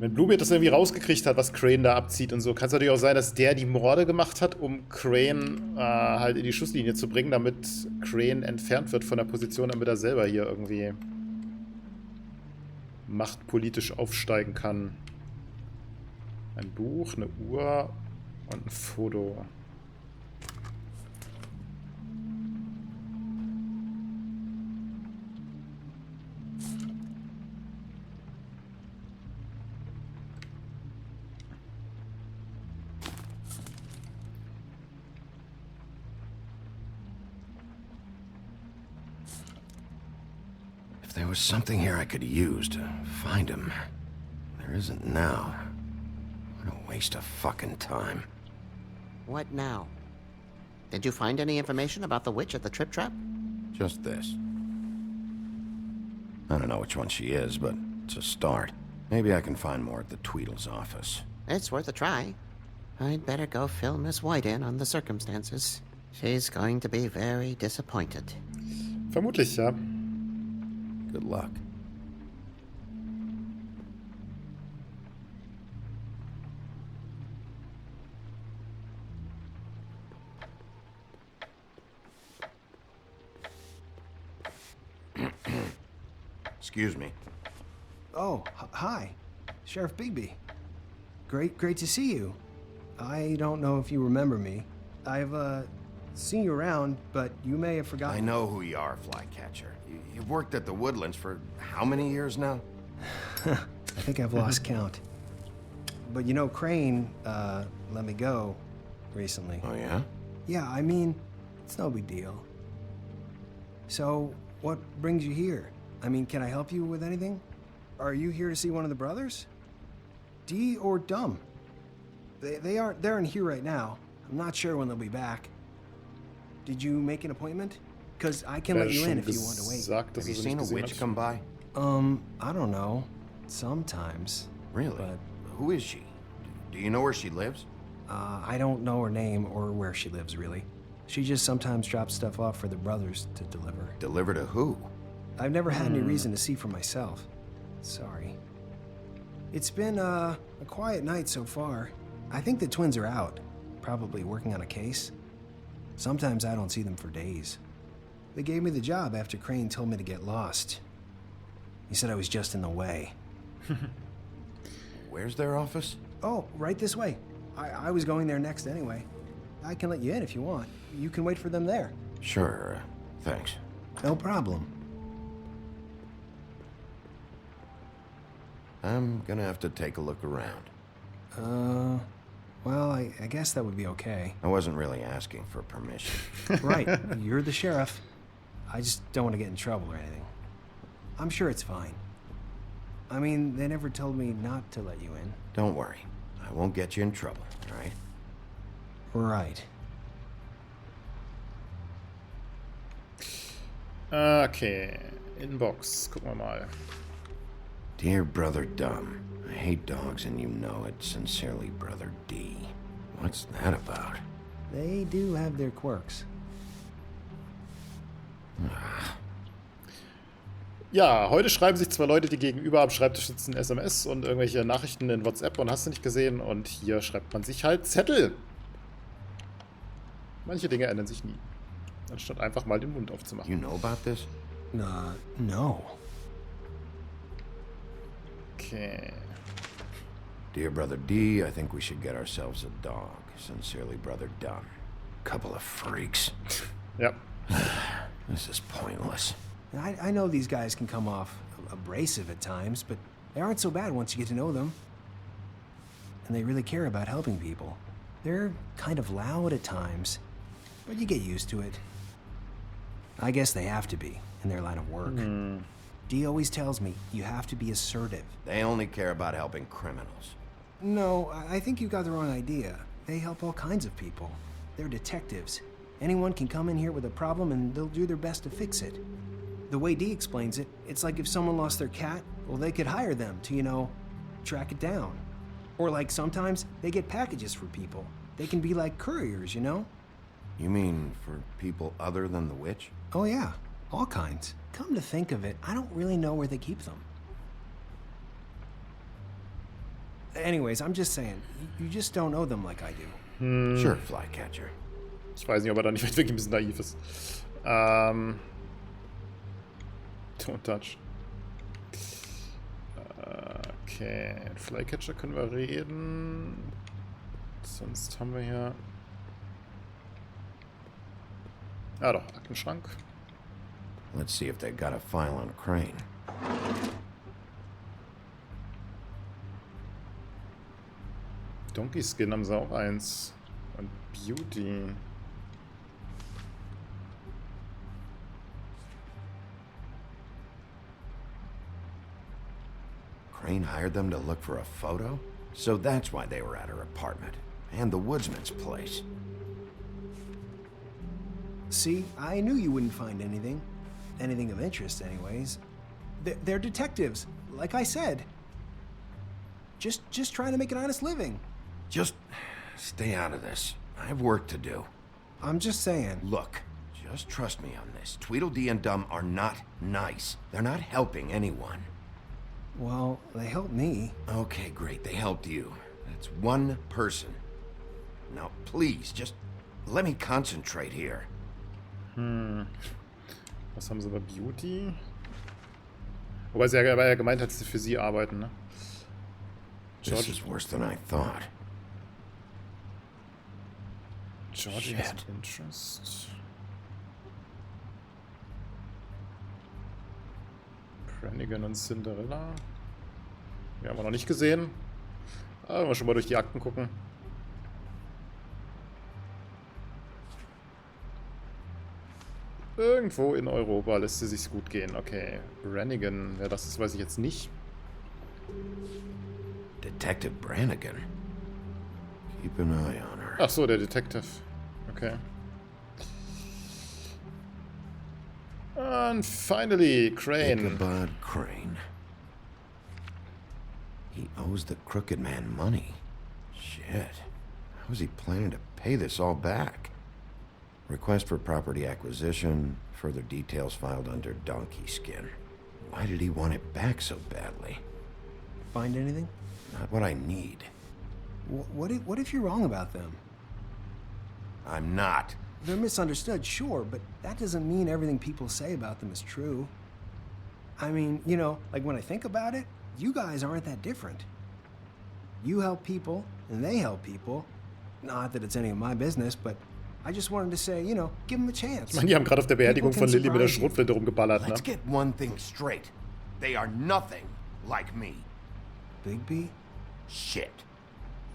Wenn Bluebeard das irgendwie rausgekriegt hat, was Crane da abzieht und so, kann es natürlich auch sein, dass der die Morde gemacht hat, um Crane halt in die Schusslinie zu bringen, damit Crane entfernt wird von der Position, damit er selber hier irgendwie machtpolitisch aufsteigen kann. Ein Buch, eine Uhr und ein Foto. There was something here I could use to find him. There isn't now. What a waste of fucking time. What now? Did you find any information about the witch at the Trip Trap? Just this. I don't know which one she is, but it's a start. Maybe I can find more at the Tweedle's office. It's worth a try. I'd better go fill Miss White in on the circumstances. She's going to be very disappointed. Vermutlich, ja. Good luck. Excuse me. Oh, hi. Sheriff Bigby. Great to see you. I don't know if you remember me. I've, seen you around, but you may have forgotten. I know who you are, Flycatcher. You've worked at the Woodlands for how many years now? I think I've lost count. But you know, Crane, let me go recently. Oh, yeah? Yeah, I mean, it's no big deal. So, what brings you here? I mean, can I help you with anything? Are you here to see one of the brothers? Dee or Dumb? They're in here right now. I'm not sure when they'll be back. Did you make an appointment? Because I can let you in if you want to wait. Have you seen a witch come by? I don't know. Sometimes. Really? But who is she? Do you know where she lives? I don't know her name or where she lives, really. She just sometimes drops stuff off for the brothers to deliver. Deliver to who? I've never had any reason to see for myself. Sorry. It's been, a quiet night so far. I think the twins are out, probably working on a case. Sometimes I don't see them for days. They gave me the job after Crane told me to get lost. He said I was just in the way. Where's their office? Oh, right this way. I was going there next anyway. I can let you in if you want. You can wait for them there. Sure, thanks. No problem. I'm gonna have to take a look around. Well, I guess that would be okay. I wasn't really asking for permission. Right, you're the sheriff. I just don't want to get in trouble or anything. I'm sure it's fine. I mean, they never told me not to let you in. Don't worry. I won't get you in trouble, all right? Right. Okay, Inbox, gucken wir mal. Dear Brother Dumb, I hate dogs and you know it. Sincerely, Brother D. What's that about? They do have their quirks. Ja, heute schreiben sich zwei Leute, die gegenüber am Schreibtisch sitzen, SMS und irgendwelche Nachrichten in WhatsApp und hast du nicht gesehen. Und hier schreibt man sich halt Zettel. Manche Dinge ändern sich nie. Anstatt einfach mal den Mund aufzumachen. You know about this? No. Okay. Dear Brother D, I think we should get ourselves a dog. Sincerely, Brother Dumb. Couple of freaks. Yep. This is pointless. I know these guys can come off abrasive at times, but they aren't so bad once you get to know them. And they really care about helping people. They're kind of loud at times, but you get used to it. I guess they have to be, in their line of work. Dee always tells me you have to be assertive. They only care about helping criminals. No, I think you got the wrong idea. They help all kinds of people. They're detectives. Anyone can come in here with a problem and they'll do their best to fix it. The way Dee explains it, it's like if someone lost their cat, well, they could hire them to, you know, track it down. Or like sometimes they get packages for people. They can be like couriers, you know? You mean for people other than the witch? Oh yeah, all kinds. Come to think of it, I don't really know where they keep them. Anyways, I'm just saying, you just don't know them like I do. Sure, Flycatcher. Ich weiß nicht, ob er da nicht wirklich ein bisschen naiv ist. Don't touch. Okay, Flycatcher können wir reden. Sonst haben wir hier... Ja doch, Aktenschrank. Let's see if they got a file on Crane. Donkey Skin haben sie auch eins. Und Beauty. Crane hired them to look for a photo? So that's why they were at her apartment. And the woodsman's place. See, I knew you wouldn't find anything. Anything of interest, anyways. They're detectives, like I said. Just trying to make an honest living. Just stay out of this. I have work to do. I'm just saying. Look, just trust me on this. Tweedledee and Dum are not nice. They're not helping anyone. Well, they helped me. Okay, great. They helped you. That's one person. Now, please, just let me concentrate here. Was haben sie bei Beauty? Wobei sie ja gemeint hat, dass sie für sie arbeiten, ne? This is worse than I thought. George has an interest. Brannigan und Cinderella. Die haben wir noch nicht gesehen. Aber wenn wir schon mal durch die Akten gucken. Irgendwo in Europa lässt sie sich gut gehen. Okay, Brannigan, wer das ist, weiß ich jetzt nicht. Detective Brannigan. Keep an eye on her. Ach so, der Detective. Okay. And finally, Crane. Ichabod Crane. He owes the crooked man money. Shit. How is he planning to pay this all back? Request for property acquisition. Further details filed under donkey skin. Why did he want it back so badly? Find anything? Not what I need. What if you're wrong about them? I'm not. They're misunderstood, sure, but that doesn't mean everything people say about them is true. I mean, you know, like when I think about it, you guys aren't that different. You help people, and they help people. Not that it's any of my business, but I just wanted to say, you know, give them a chance. Ich meine, die haben gerade auf der Beerdigung von Lily mit der Schrotflinte rumgeballert, ne? Let's get one thing straight. They are nothing like me. Bigby? Shit.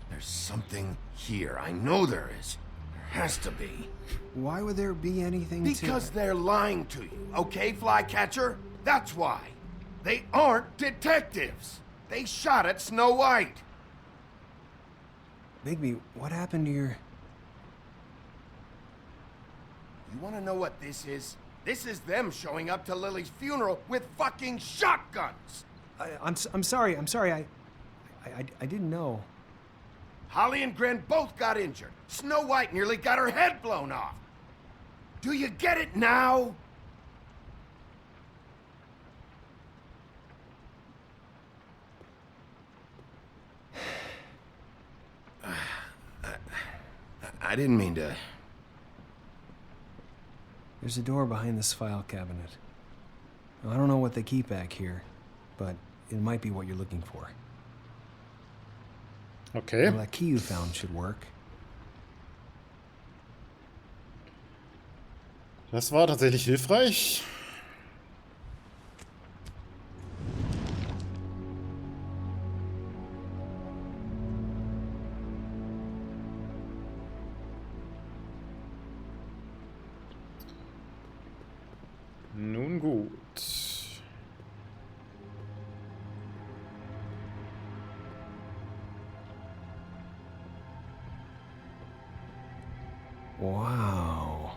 There's something here. I know there is. There has to be. Why would there be anything Because they're lying to you, okay, Flycatcher? That's why. They aren't detectives. They shot at Snow White. Bigby, what happened to your... You want to know what this is? This is them showing up to Lily's funeral with fucking shotguns. I'm sorry. I didn't know. Holly and Gren both got injured. Snow White nearly got her head blown off. Do you get it now? I didn't mean to... There's a door behind this file cabinet. Now, I don't know what they keep back here, but it might be what you're looking for. Okay. Well, that key you found should work. Das war tatsächlich hilfreich. Nun gut. Wow.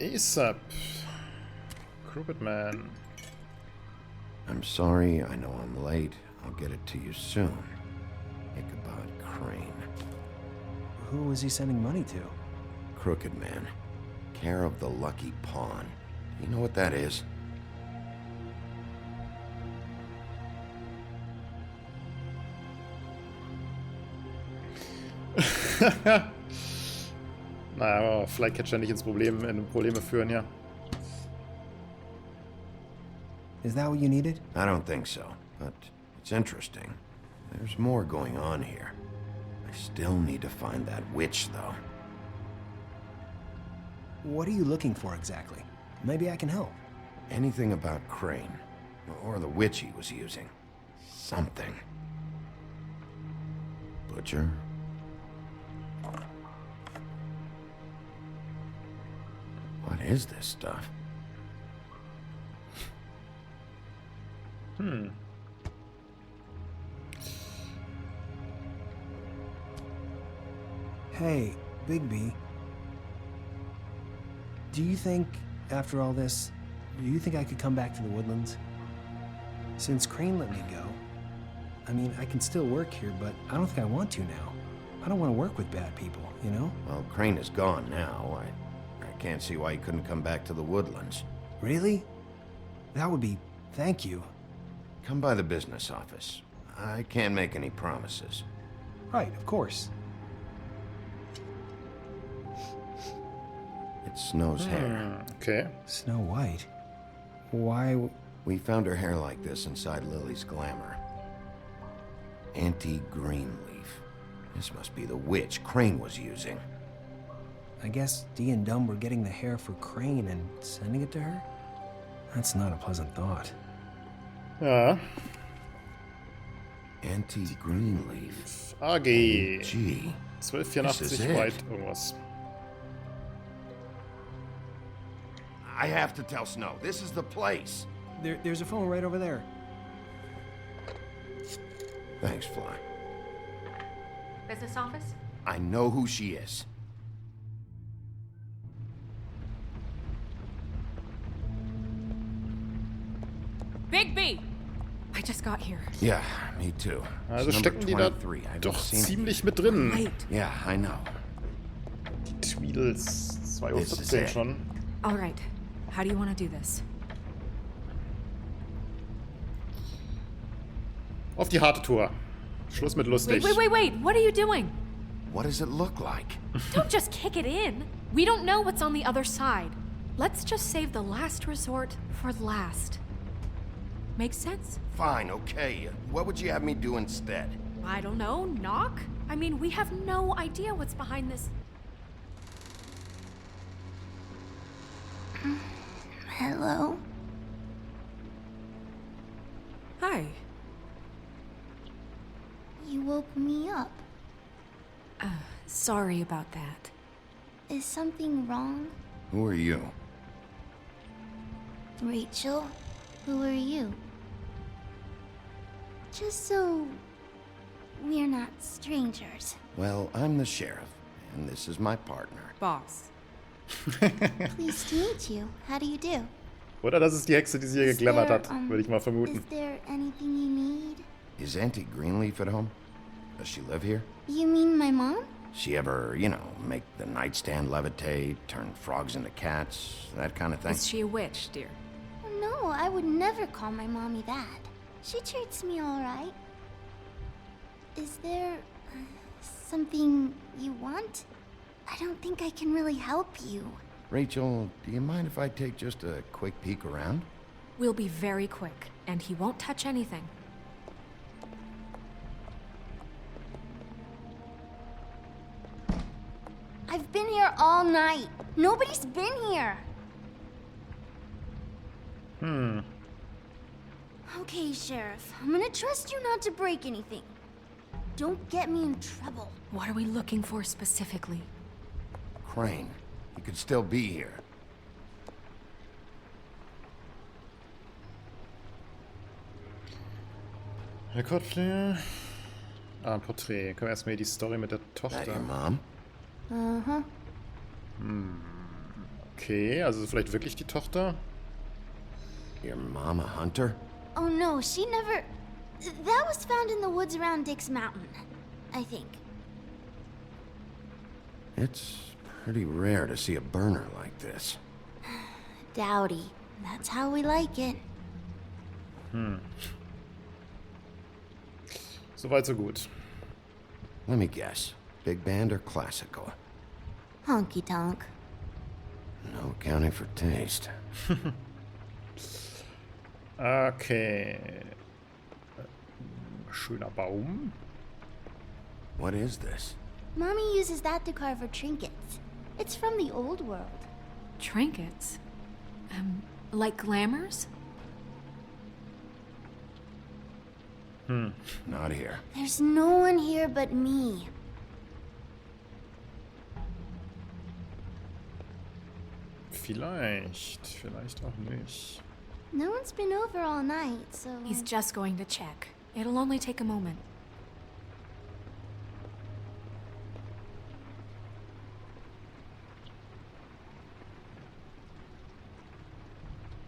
ASAP. Crooked Man. I'm sorry, I know I'm late. I'll get it to you soon. Ichabod Crane. Who was he sending money to? Crooked Man. Care of the Lucky Pawn. You know what that is? Naja, Flycatcher nicht in Probleme führen, ja. Is that what you needed? I don't think so, but it's interesting. There's more going on here. I still need to find that witch, though. What are you looking for exactly? Maybe I can help. Anything about Crane, or the witch he was using. Something. Butcher? What is this stuff? Hey, Bigby. Do you think, after all this, do you think I could come back to the Woodlands? Since Crane let me go, I mean, I can still work here, but I don't think I want to now. I don't want to work with bad people, you know? Well, Crane is gone now. I can't see why you couldn't come back to the Woodlands. Really? That would be... thank you. Come by the business office. I can't make any promises. Right, of course. It's Snow's hair. Okay. Snow White? Why... We found her hair like this inside Lily's glamour. Anti-Greenleaf. This must be the witch Crane was using. I guess Dee and Dumb were getting the hair for Crane and sending it to her? That's not a pleasant thought. Ja. Anti-Greenleaf. AG. Gee. 1284 White irgendwas. I have to tell Snow. This is the place. There's a phone right over there. Thanks, Fly. Business office? I know who she is. Bigby! I just got here. Yeah, me too. Also stecken die da doch ziemlich mit drin. Yeah, I know. Die Tweedles. 2:14 schon. All right. How do you want to do this? Auf die harte Tour. Schluss mit lustig. Wait. What are you doing? What does it look like? Don't just kick it in. We don't know what's on the other side. Let's just save the last resort for last. Make sense? Fine, okay. What would you have me do instead? I don't know. Knock? I mean, we have no idea what's behind this. Hello? Hi. You woke me up. Sorry about that. Is something wrong? Who are you? Rachel? Who are you? Just so we're not strangers. Well, I'm the sheriff, and this is my partner. Boss. Pleased to meet you. How do you do? Oder das ist die Hexe, die sie hier geglammert hat, würde ich mal vermuten. Is there anything you need? Is Auntie Greenleaf at home? Does she live here? You mean my mom? She ever, make the nightstand levitate, turn frogs into cats, that kind of thing? Is she a witch, dear? No, I would never call my mommy that. She treats me all right. Is there something you want? I don't think I can really help you. Rachel, do you mind if I take just a quick peek around? We'll be very quick, and he won't touch anything. I've been here all night. Nobody's been here. Okay, Sheriff. I'm gonna trust you not to break anything. Don't get me in trouble. What are we looking for specifically? Crane. He could still be here. Rekordflyer. Ein Porträt. Können wir erstmal die Story mit der Tochter. That your mom? Uh-huh. Okay, also vielleicht wirklich die Tochter? Your mom a hunter? Oh no, she never... That was found in the woods around Dick's Mountain, I think. It's pretty rare to see a burner like this. Dowdy. That's how we like it. Soweit, so gut. Let me guess. Big band or classical? Honky tonk. No accounting for taste. Okay. Schöner Baum. What is this? Mommy uses that to carve her trinkets. It's from the old world. Trinkets? Like glamours? Not here. There's no one here but me. Vielleicht auch nicht. No one's been over all night, so... He's just going to check. It'll only take a moment.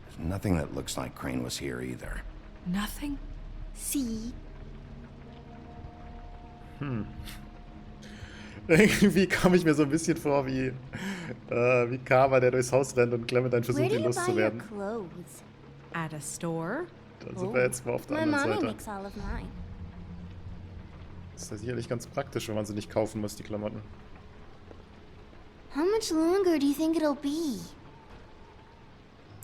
There's nothing that looks like Crane was here either. Nothing? See? Irgendwie kam ich mir so ein bisschen vor wie Karma, der durchs Haus rennt und Clementine versucht, ihn loszuwerden. Clothes? At a store? Da sind wir jetzt mal auf der My anderen mommy Seite. makes all of mine. Das ist ja sicherlich ganz praktisch, wenn man sie nicht kaufen muss, die Klamotten. How much longer do you think it'll be?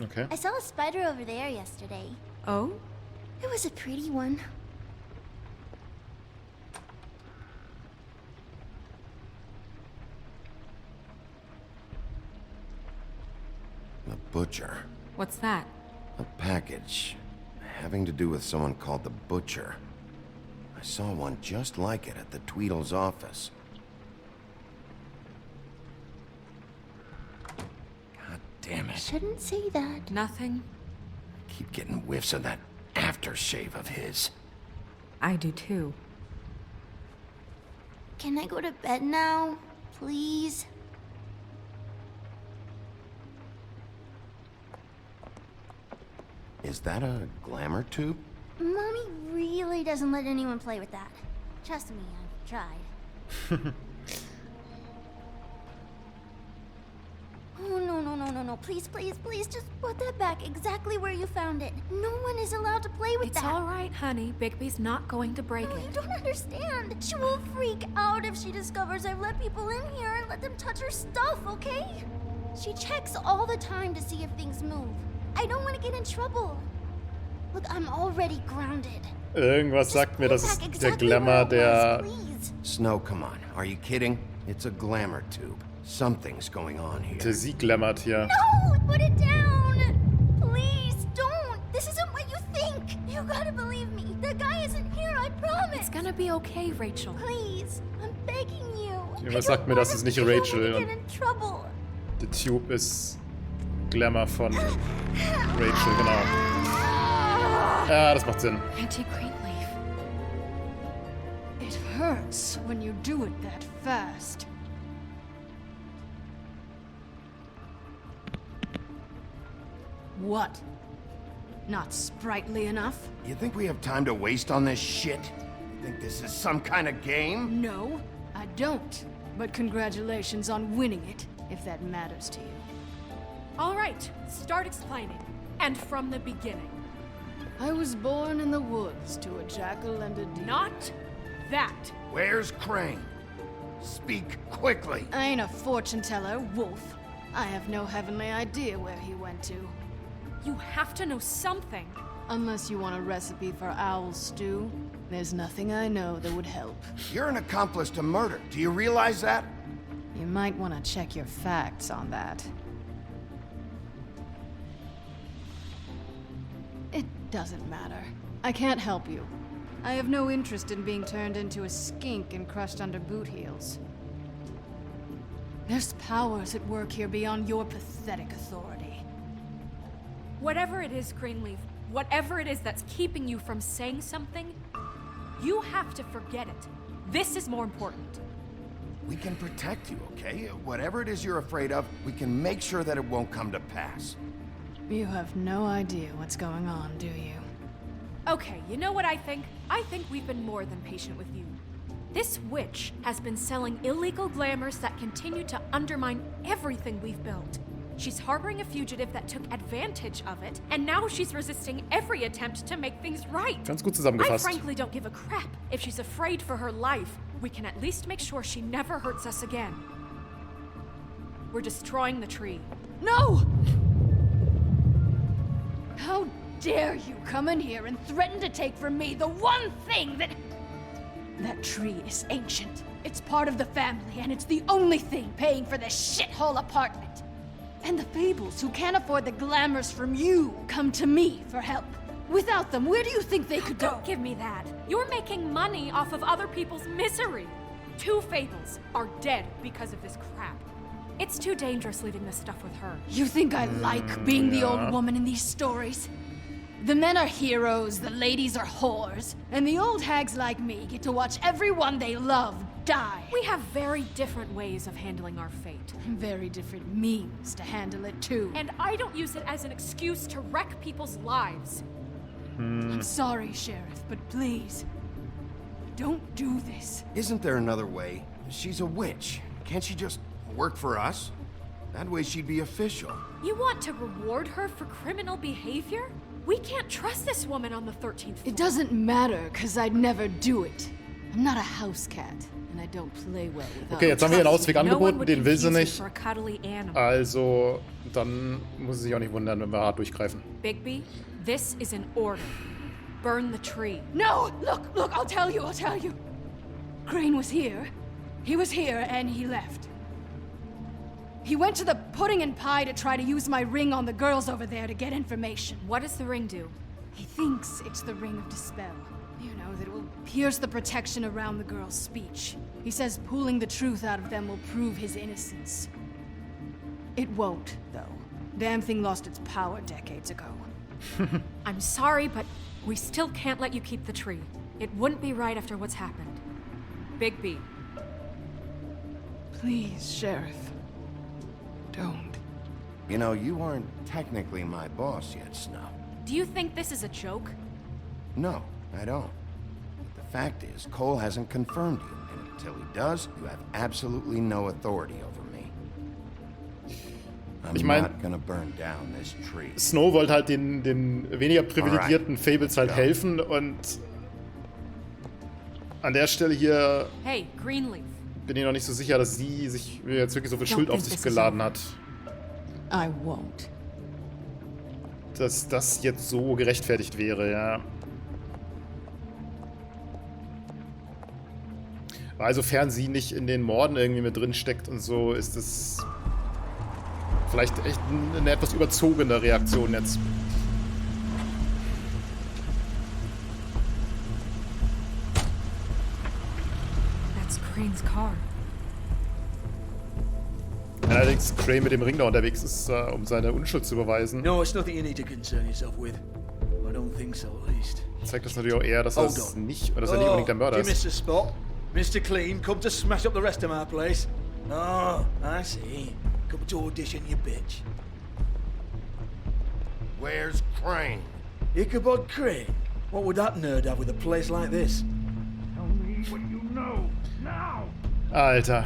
Okay. I saw a spider over there yesterday. Oh? It was a pretty one. The butcher. What's that? A package. Having to do with someone called the Butcher. I saw one just like it at the Tweedle's office. God damn it. Shouldn't say that. Nothing. Keep getting whiffs of that aftershave of his. I do too. Can I go to bed now? Please? Is that a glamour tube? Mommy really doesn't let anyone play with that. Trust me, I've tried. Oh, no. Please, just put that back exactly where you found it. No one is allowed to play with that. It's all right, honey. Bigby's not going to break No, it. you don't understand. She will freak out if she discovers I've let people in here and let them touch her stuff, okay? She checks all the time to see if things move. I don't want to get in trouble. Look, I'm already grounded. Irgendwas sagt mir, das ist der Glamour, der... Snow, come on. Are you kidding? It's a glamour tube. Something's going on here. Der sie glammert hier. No! Put it down! Please, don't! This isn't what you think! You gotta believe me. The guy isn't here, I promise! It's gonna be okay, Rachel. Please, I'm begging you. Irgendwas sagt mir, das ist nicht Rachel. Get in trouble. Der Tube ist Glamour von Rachel, genau. Ja, das macht Sinn. Anti-Greenleaf. It hurts when you do it that fast. What? Not sprightly enough? You think we have time to waste on this shit? You think this is some kind of game? No, I don't. But congratulations on winning it, if that matters to you. All right, start explaining. And from the beginning. I was born in the woods to a jackal and a deer. Not that. Where's Crane? Speak quickly. I ain't a fortune teller, Wolf. I have no heavenly idea where he went to. You have to know something. Unless you want a recipe for owl stew, there's nothing I know that would help. You're an accomplice to murder. Do you realize that? You might want to check your facts on that. It doesn't matter. I can't help you. I have no interest in being turned into a skink and crushed under boot heels. There's powers at work here beyond your pathetic authority. Whatever it is, Greenleaf, whatever it is that's keeping you from saying something, you have to forget it. This is more important. We can protect you, okay? Whatever it is you're afraid of, we can make sure that it won't come to pass. You have no idea what's going on, do you? Okay, you know what I think? I think we've been more than patient with you. This witch has been selling illegal glamours that continue to undermine everything we've built. She's harboring a fugitive that took advantage of it, and now she's resisting every attempt to make things right. Ganz gut zusammengefasst. I frankly don't give a crap. If she's afraid for her life, we can at least make sure she never hurts us again. We're destroying the tree. No! How dare you come in here and threaten to take from me the one thing that... That tree is ancient. It's part of the family, and it's the only thing paying for this shithole apartment. And the Fables, who can't afford the glamours from you, come to me for help. Without them, where do you think they could go? Don't give me that. You're making money off of other people's misery. 2 Fables are dead because of this crap. It's too dangerous leaving this stuff with her. You think I like being the old woman in these stories? The men are heroes, the ladies are whores, and the old hags like me get to watch everyone they love die. We have very different ways of handling our fate. Very different means to handle it, too. And I don't use it as an excuse to wreck people's lives. I'm sorry, Sheriff, but please, don't do this. Isn't there another way? She's a witch. Can't she just work for us? That way she'd be official. You want to reward her for criminal behavior? We can't trust this woman on the 13th floor. It doesn't matter, because I'd never do it. I'm not a house cat, and I don't play well without. Okay, jetzt haben wir ihr einen Ausweg angeboten, den will sie nicht. For a cuddly animal. Also, dann muss sie sich auch nicht wundern, wenn wir hart durchgreifen. Bigby, this is an order. Burn the tree. No! Look, I'll tell you. Crane was here. He was here, and he left. He went to the pudding and pie to try to use my ring on the girls over there to get information. What does the ring do? He thinks it's the ring of dispel. You know, that it will pierce the protection around the girls' speech. He says pulling the truth out of them will prove his innocence. It won't, though. Damn thing lost its power decades ago. I'm sorry, but we still can't let you keep the tree. It wouldn't be right after what's happened. Bigby. Please, Sheriff. Don't. You know, you aren't technically my boss yet, Snow. Do you think this is a joke? No, I don't. But the fact is, Cole hasn't confirmed you, and until he does, you have absolutely no authority over me. I'm not gonna burn down this tree. Snow wollte halt den weniger privilegierten Fables halt helfen und an der Stelle hier Hey, Greenleaf. bin ich noch nicht so sicher, dass sie sich jetzt wirklich so viel Schuld auf sich geladen hat. I won't. Dass das jetzt so gerechtfertigt wäre, ja. Also, sofern sie nicht in den Morden irgendwie mit drin steckt und so, ist es vielleicht echt eine etwas überzogene Reaktion jetzt. That's Crane's car. Allerdings Crane mit dem Ring da unterwegs ist, um seine Unschuld zu beweisen. No, it's nothing you need to concern yourself with. I don't think so, at least. Zeigt das natürlich auch eher, dass er nicht unbedingt der Mörder you missed ist. a spot. Mr. Clean, come to smash up the rest of my place. Oh, I see. Come to audition, you bitch. Where's Crane? Ichabod Crane? What would that nerd have with a place like this? Tell me what you know, now! Alter.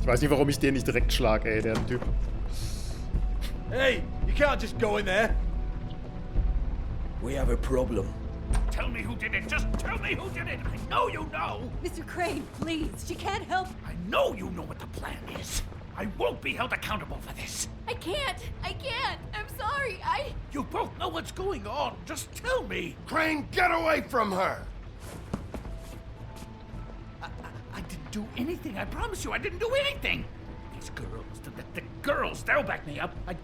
Ich weiß nicht, warum ich den nicht direkt schlag, ey, der Typ. Hey, you can't just go in there. We have a problem. Tell me who did it. Just tell me who did it. I know you know. Mr. Crane, please. She can't help. I know you know what the plan is. I won't be held accountable for this. I can't. I'm sorry. You both know what's going on. Just tell me. Crane, get away from her! I didn't do anything. I promise you, I didn't do anything. These girls, the girls, they'll back me up. I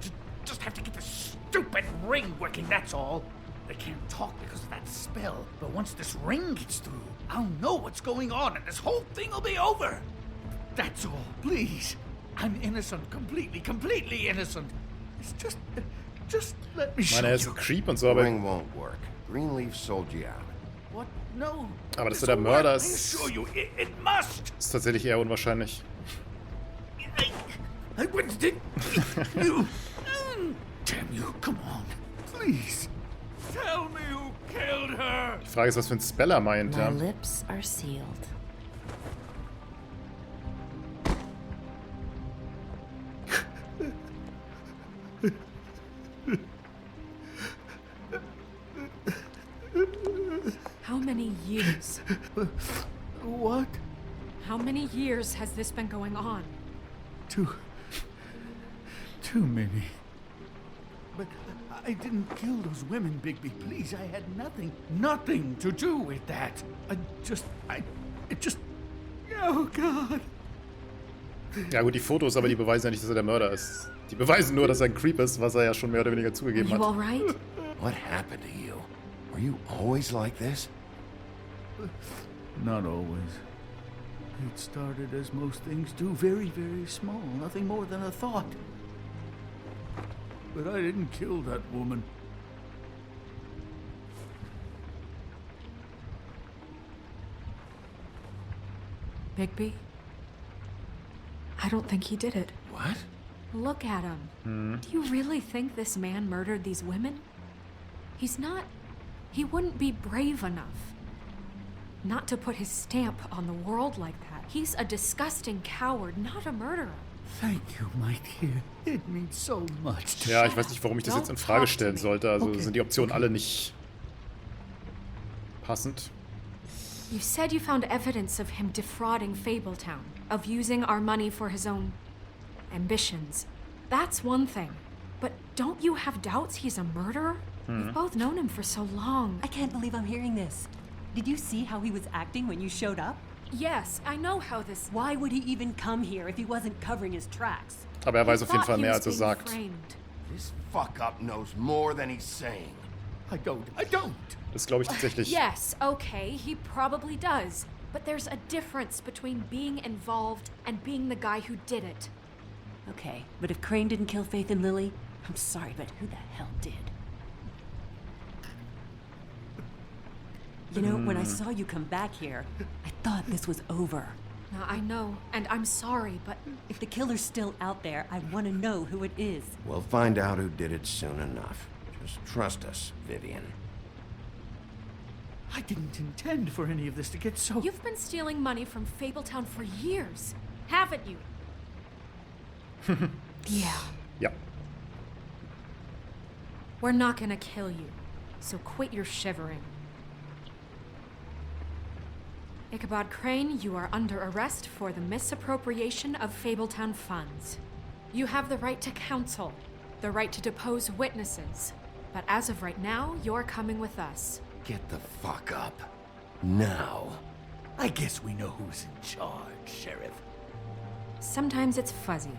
just have to get this stupid ring working, that's all. They can't talk because of that spell, but once this ring gets through, I'll know what's going on and this whole thing will be over. That's all, please. I'm innocent, completely innocent. It's just let me show you. Er ist ein Creep und so, aber... Ring won't work. Greenleaf sold you out. What? No. Aber dass er der Mörder ist, I assure you, it must. ist tatsächlich eher unwahrscheinlich. I wouldn't did you. Damn you, come on, please. Tell me who killed her. Die Frage ist, was für ein Spell er meint, ja. My lips are sealed. How many years? What? How many years has this been going on? Too many. But I didn't kill those women, Bigby. Please, I had nothing to do with that. It just... Oh, God. Ja gut, die Fotos, aber die beweisen ja nicht, dass er der Mörder ist. Die beweisen nur, dass er ein Creep ist, was er ja schon mehr oder weniger zugegeben hat. All right? What happened to you? Were you always like this? Not always. It started as most things do, very, very small, nothing more than a thought. But I didn't kill that woman. Bigby? I don't think he did it. What? Look at him. Do you really think this man murdered these women? He's not... He wouldn't be brave enough. Not to put his stamp on the world like that. He's a disgusting coward, not a murderer. Thank you, my dear. It means so much. Ja, ich weiß nicht, warum ich das jetzt in Frage stellen sollte. Also sind die Optionen alle nicht passend. You said you found evidence of him defrauding Fabletown, of using our money for his own ambitions. That's one thing. But don't you have doubts he's a murderer? We've both known him for so long. I can't believe I'm hearing this. Did you see how he was acting when you showed up? Yes, I know how this... Why would he even come here if he wasn't covering his tracks? Aber weiß auf jeden Fall mehr, als sagt. This fuck-up knows more than he's saying. I don't. Das glaube ich tatsächlich. Yes, okay, he probably does. But there's a difference between being involved and being the guy who did it. Okay, but if Crane didn't kill Faith and Lily, I'm sorry, but who the hell did? You know, when I saw you come back here, I thought this was over. I know, and I'm sorry, but... If the killer's still out there, I want to know who it is. We'll find out who did it soon enough. Just trust us, Vivian. I didn't intend for any of this to get so... You've been stealing money from Fabletown for years, haven't you? Yeah. Ja. We're not gonna kill you, so quit your shivering. Ichabod Crane, you are under arrest for the misappropriation of Fabletown funds. You have the right to counsel, the right to depose witnesses, but as of right now, you're coming with us. Get the fuck up. Now. I guess we know who's in charge, Sheriff. Sometimes it's fuzzy.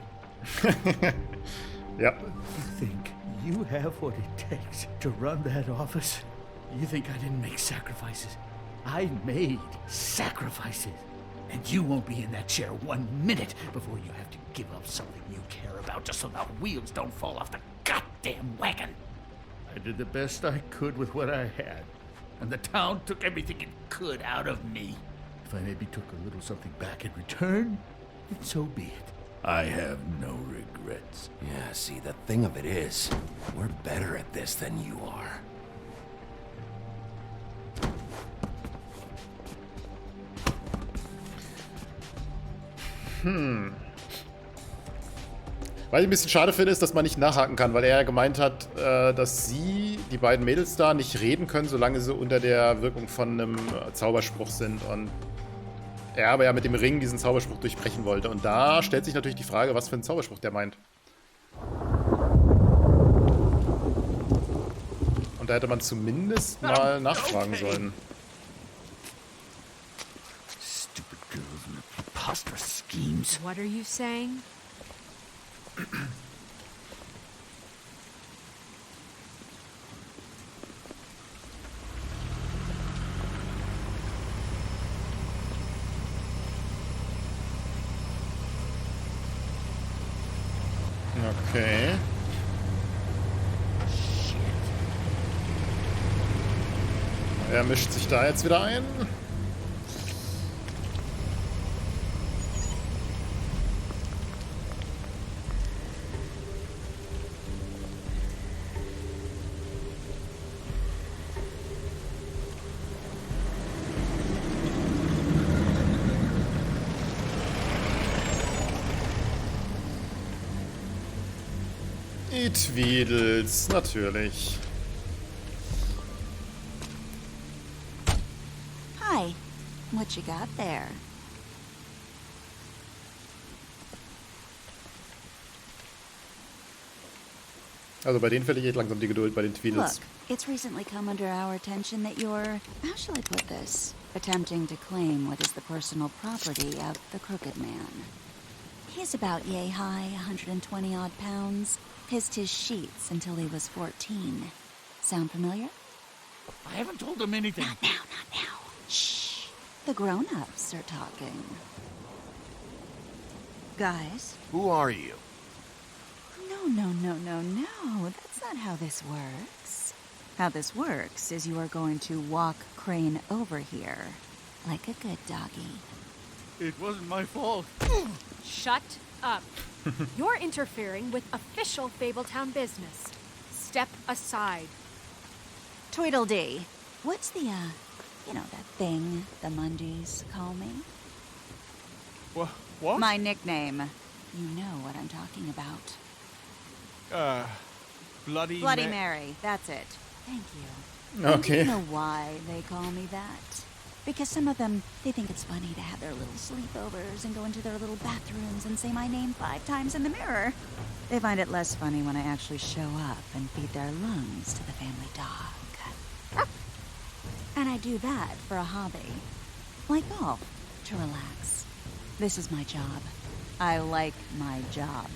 Yep. You think you have what it takes to run that office? You think I didn't make sacrifices? I made sacrifices. And you won't be in that chair 1 minute before you have to give up something you care about just so the wheels don't fall off the goddamn wagon. I did the best I could with what I had. And the town took everything it could out of me. If I maybe took a little something back in return, then so be it. I have no regrets. Yeah, see, the thing of it is, we're better at this than you are. Was ich ein bisschen schade finde, ist, dass man nicht nachhaken kann, weil er ja gemeint hat, dass sie, die beiden Mädels da, nicht reden können, solange sie unter der Wirkung von einem Zauberspruch sind. Und er aber ja mit dem Ring diesen Zauberspruch durchbrechen wollte. Und da stellt sich natürlich die Frage, was für einen Zauberspruch der meint. Und da hätte man zumindest mal nachfragen sollen. Stupid girls and their preposterous schemes. What are you saying? Okay. Er mischt sich da jetzt wieder ein. Tweedles, natürlich. Hi. What you got there? Also bei denen verliere ich langsam die Geduld, bei den Tweedles. Look, it's recently come under our attention that you're, how shall I put this, attempting to claim what is the personal property of the Crooked Man. He's about yay high, 120 odd pounds. Pissed his sheets until he was 14. Sound familiar? I haven't told him anything. Not now. Shh. The grown-ups are talking. Guys? Who are you? No. That's not how this works. How this works is you are going to walk Crane over here. Like a good doggy. It wasn't my fault. Shut up. You're interfering with official Fabletown business. Step aside. Tweedledee. What's the, you know, that thing the Mundies call me? What? My nickname. You know what I'm talking about. Bloody Mary. That's it. Thank you. Okay. And do you know why they call me that? Because some of them, they think it's funny to have their little sleepovers and go into their little bathrooms and say my name 5 times in the mirror. They find it less funny when I actually show up and feed their lungs to the family dog. And I do that for a hobby. Like golf, to relax. This is my job. I like my job.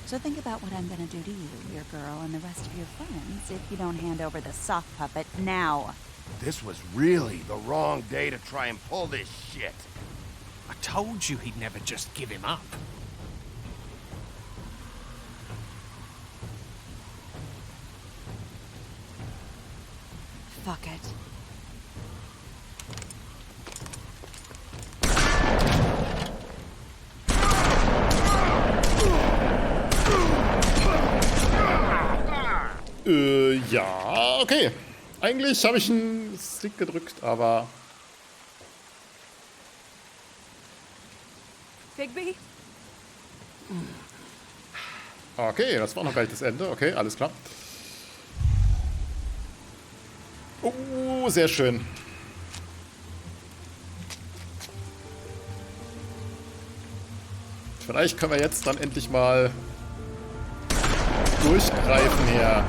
So think about what I'm gonna do to you, your girl, and the rest of your friends if you don't hand over the sock puppet now. This was really the wrong day to try and pull this shit. I told you he'd never just give him up. Fuck it. Ja, okay. Eigentlich habe ich einen Stick gedrückt, aber... Bigby? Okay, das war noch gleich das Ende. Okay, alles klar. Oh, sehr schön. Vielleicht können wir jetzt dann endlich mal durchgreifen hier.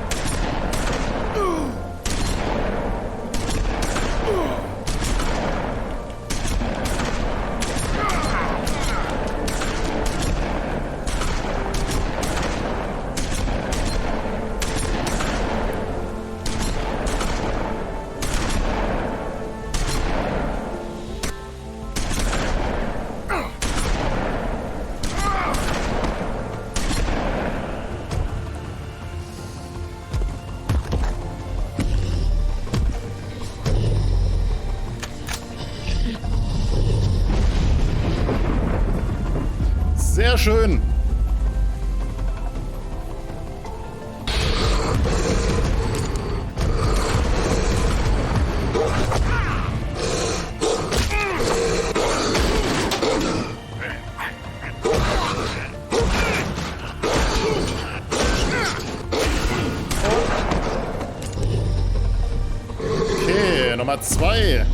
Sehr schön. Okay, Nummer 2.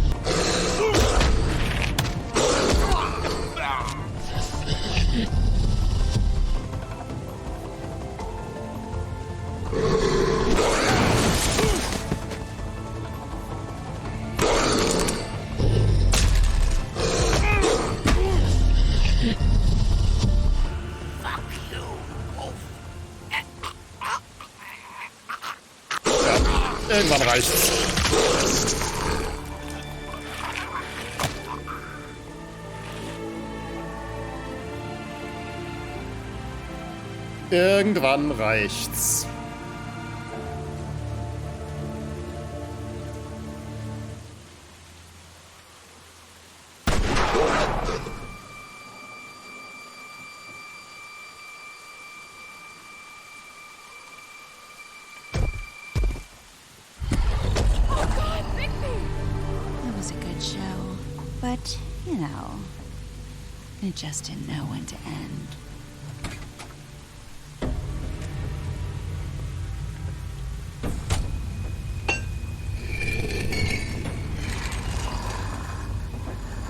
Irgendwann reicht's. Irgendwann reicht's. But, you know, it just didn't know when to end.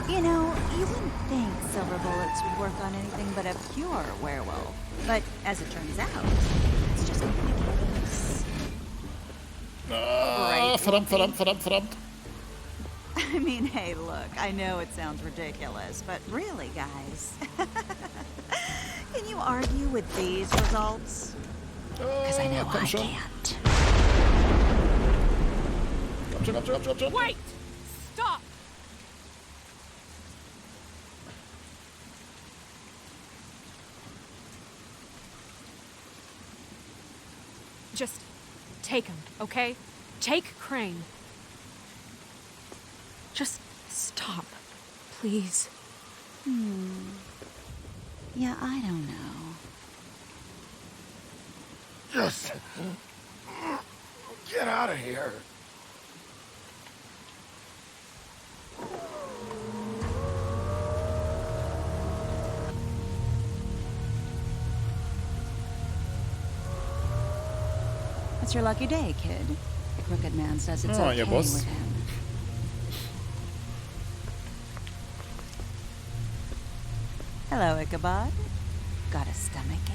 You know, you wouldn't think silver bullets would work on anything but a pure werewolf. But as it turns out, it's just gonna be case. Verdammt. I mean, hey, look, I know it sounds ridiculous, but really, guys, can you argue with these results? Because I know I can't. Wait! Stop! Just take him, okay? Take Crane. Just stop, please. Yeah, I don't know. Just get out of here. It's your lucky day, kid. The crooked man says it's okay ja, Boss. with him. Hello, Ichabod. Got a stomachache?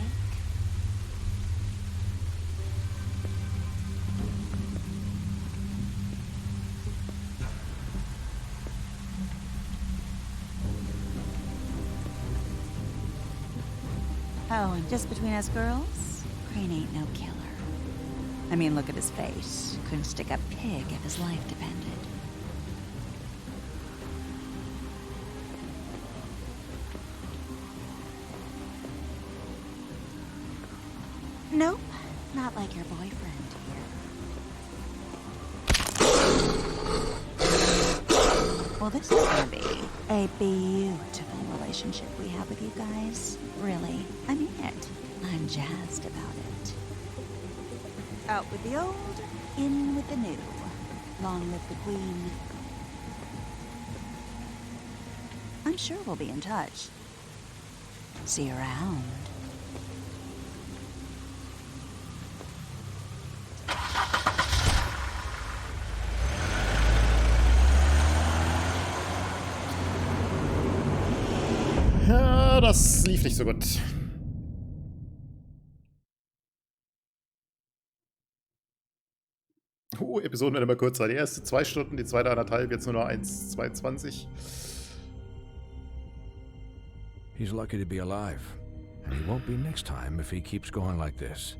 Oh, and just between us girls, Crane ain't no killer. I mean, look at his face. Couldn't stick a pig if his life depended. Nope, not like your boyfriend here. Well, this is gonna be a beautiful relationship we have with you guys. Really, I mean it. I'm jazzed about it. Out with the old, in with the new. Long live the queen. I'm sure we'll be in touch. See you around. Ja, das lief nicht so gut. Episoden werden immer kürzer. Die erste 2 Stunden, die zweite 1,5, jetzt nur noch 1,22. He's lucky to be alive. And he won't be next time if he keeps going like this.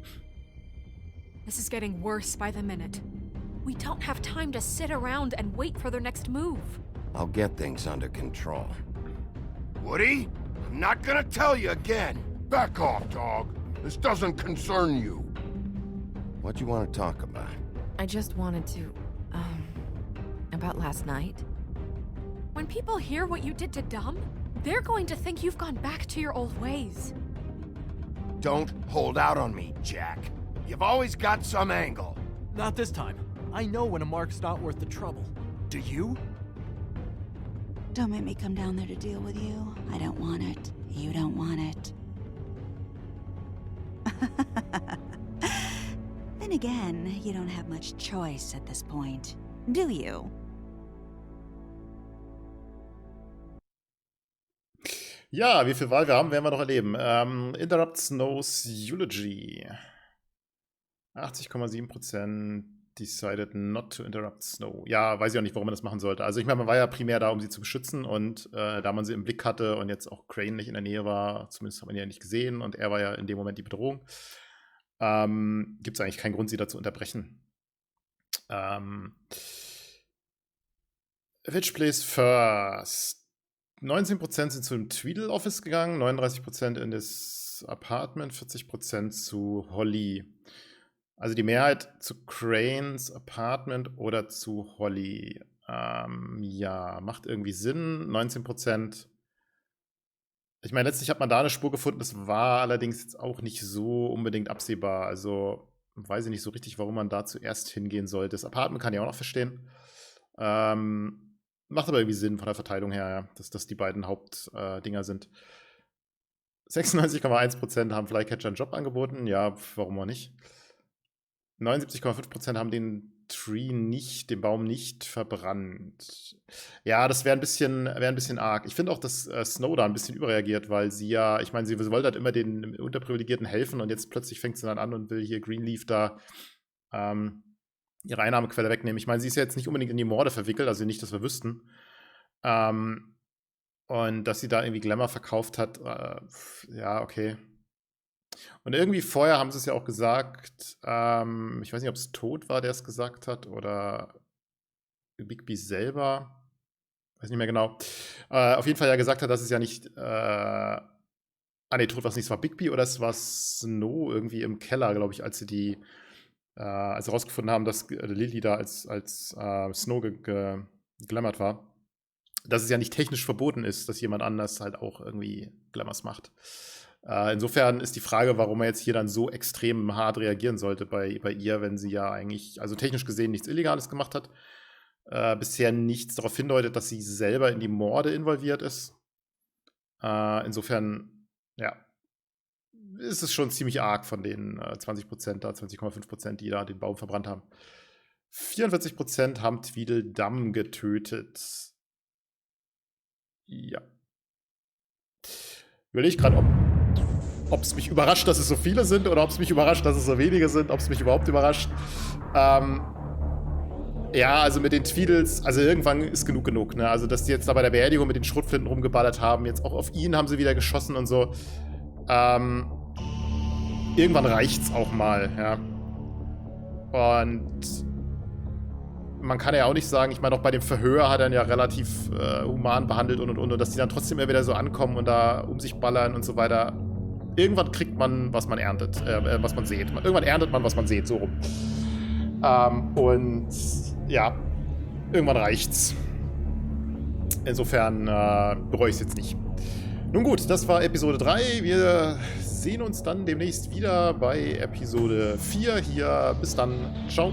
This is getting worse by the minute. We don't have time to sit around and wait for their next move. I'll get things under control. Woody, I'm not gonna tell you again. Back off, dog. This doesn't concern you. What do you want to talk about? I just wanted to, about last night. When people hear what you did to Dom, they're going to think you've gone back to your old ways. Don't hold out on me, Jack. You've always got some angle. Not this time. I know when a mark's not worth the trouble. Do you? Don't make me come down there to deal with you. I don't want it. You don't want it. Then again, you don't have much choice at this point, do you? Ja, wie viel Wahl wir haben, werden wir noch erleben. Interrupt Snow's Eulogy. 80,7% decided not to interrupt Snow. Ja, weiß ich auch nicht, warum man das machen sollte. Also ich meine, man war ja primär da, um sie zu beschützen und da man sie im Blick hatte und jetzt auch Crane nicht in der Nähe war, zumindest hat man ihn ja nicht gesehen und er war ja in dem Moment die Bedrohung, gibt es eigentlich keinen Grund, sie da zu unterbrechen. Which place first? 19% sind zu dem Tweedle-Office gegangen, 39% in das Apartment, 40% zu Holly. Also die Mehrheit zu Cranes Apartment oder zu Holly. Ja, macht irgendwie Sinn. 19%. Ich meine, letztlich hat man da eine Spur gefunden, das war allerdings jetzt auch nicht so unbedingt absehbar. Also weiß ich nicht so richtig, warum man da zuerst hingehen sollte. Das Apartment kann ich auch noch verstehen. Macht aber irgendwie Sinn von der Verteilung her, ja, dass das die beiden Hauptdinger sind. 96,1% haben Flycatcher einen Job angeboten. Ja, warum auch nicht. 79,5% haben den den Baum nicht verbrannt. Ja, das wäre ein bisschen arg. Ich finde auch, dass Snow da ein bisschen überreagiert, weil sie ja, ich meine, sie wollte halt immer den Unterprivilegierten helfen und jetzt plötzlich fängt sie dann an und will hier Greenleaf da ihre Einnahmequelle wegnehmen. Ich meine, sie ist ja jetzt nicht unbedingt in die Morde verwickelt, also nicht, dass wir wüssten. Und dass sie da irgendwie Glamour verkauft hat, ja, okay. Und irgendwie vorher haben sie es ja auch gesagt, ich weiß nicht, ob es Tod war, der es gesagt hat, oder Bigby selber, weiß nicht mehr genau. Auf jeden Fall ja gesagt hat, dass es ja nicht, Tod war es nicht, es war Bigby oder es war Snow irgendwie im Keller, glaube ich, als sie rausgefunden haben, dass Lily da als Snow geglammert war. dass es ja nicht technisch verboten ist, dass jemand anders halt auch irgendwie Glamours macht. Insofern ist die Frage, warum er jetzt hier dann so extrem hart reagieren sollte bei ihr, wenn sie ja eigentlich, also technisch gesehen, nichts Illegales gemacht hat. Bisher nichts darauf hindeutet, dass sie selber in die Morde involviert ist. Insofern, ja, ist es schon ziemlich arg von den 20%, 20,5%, die da den Baum verbrannt haben. 44% haben Tweedledum getötet. Ja. Überlege ich gerade, ob es mich überrascht, dass es so viele sind oder ob es mich überrascht, dass es so wenige sind, ob es mich überhaupt überrascht. Ja, also mit den Tweedles, also irgendwann ist genug, ne? Also, dass die jetzt da bei der Beerdigung mit den Schrotflinten rumgeballert haben, jetzt auch auf ihn haben sie wieder geschossen und so. Irgendwann reicht's auch mal, ja. Und man kann ja auch nicht sagen, ich meine, auch bei dem Verhör hat er ihn ja relativ human behandelt und dass die dann trotzdem immer wieder so ankommen und da um sich ballern und so weiter. Irgendwann kriegt man, was man erntet, was man sät. Irgendwann erntet man, was man sät, so rum. Und ja, irgendwann reicht's. Insofern bereue ich es jetzt nicht. Nun gut, das war Episode 3. Wir sehen uns dann demnächst wieder bei Episode 4 hier. Bis dann. Ciao.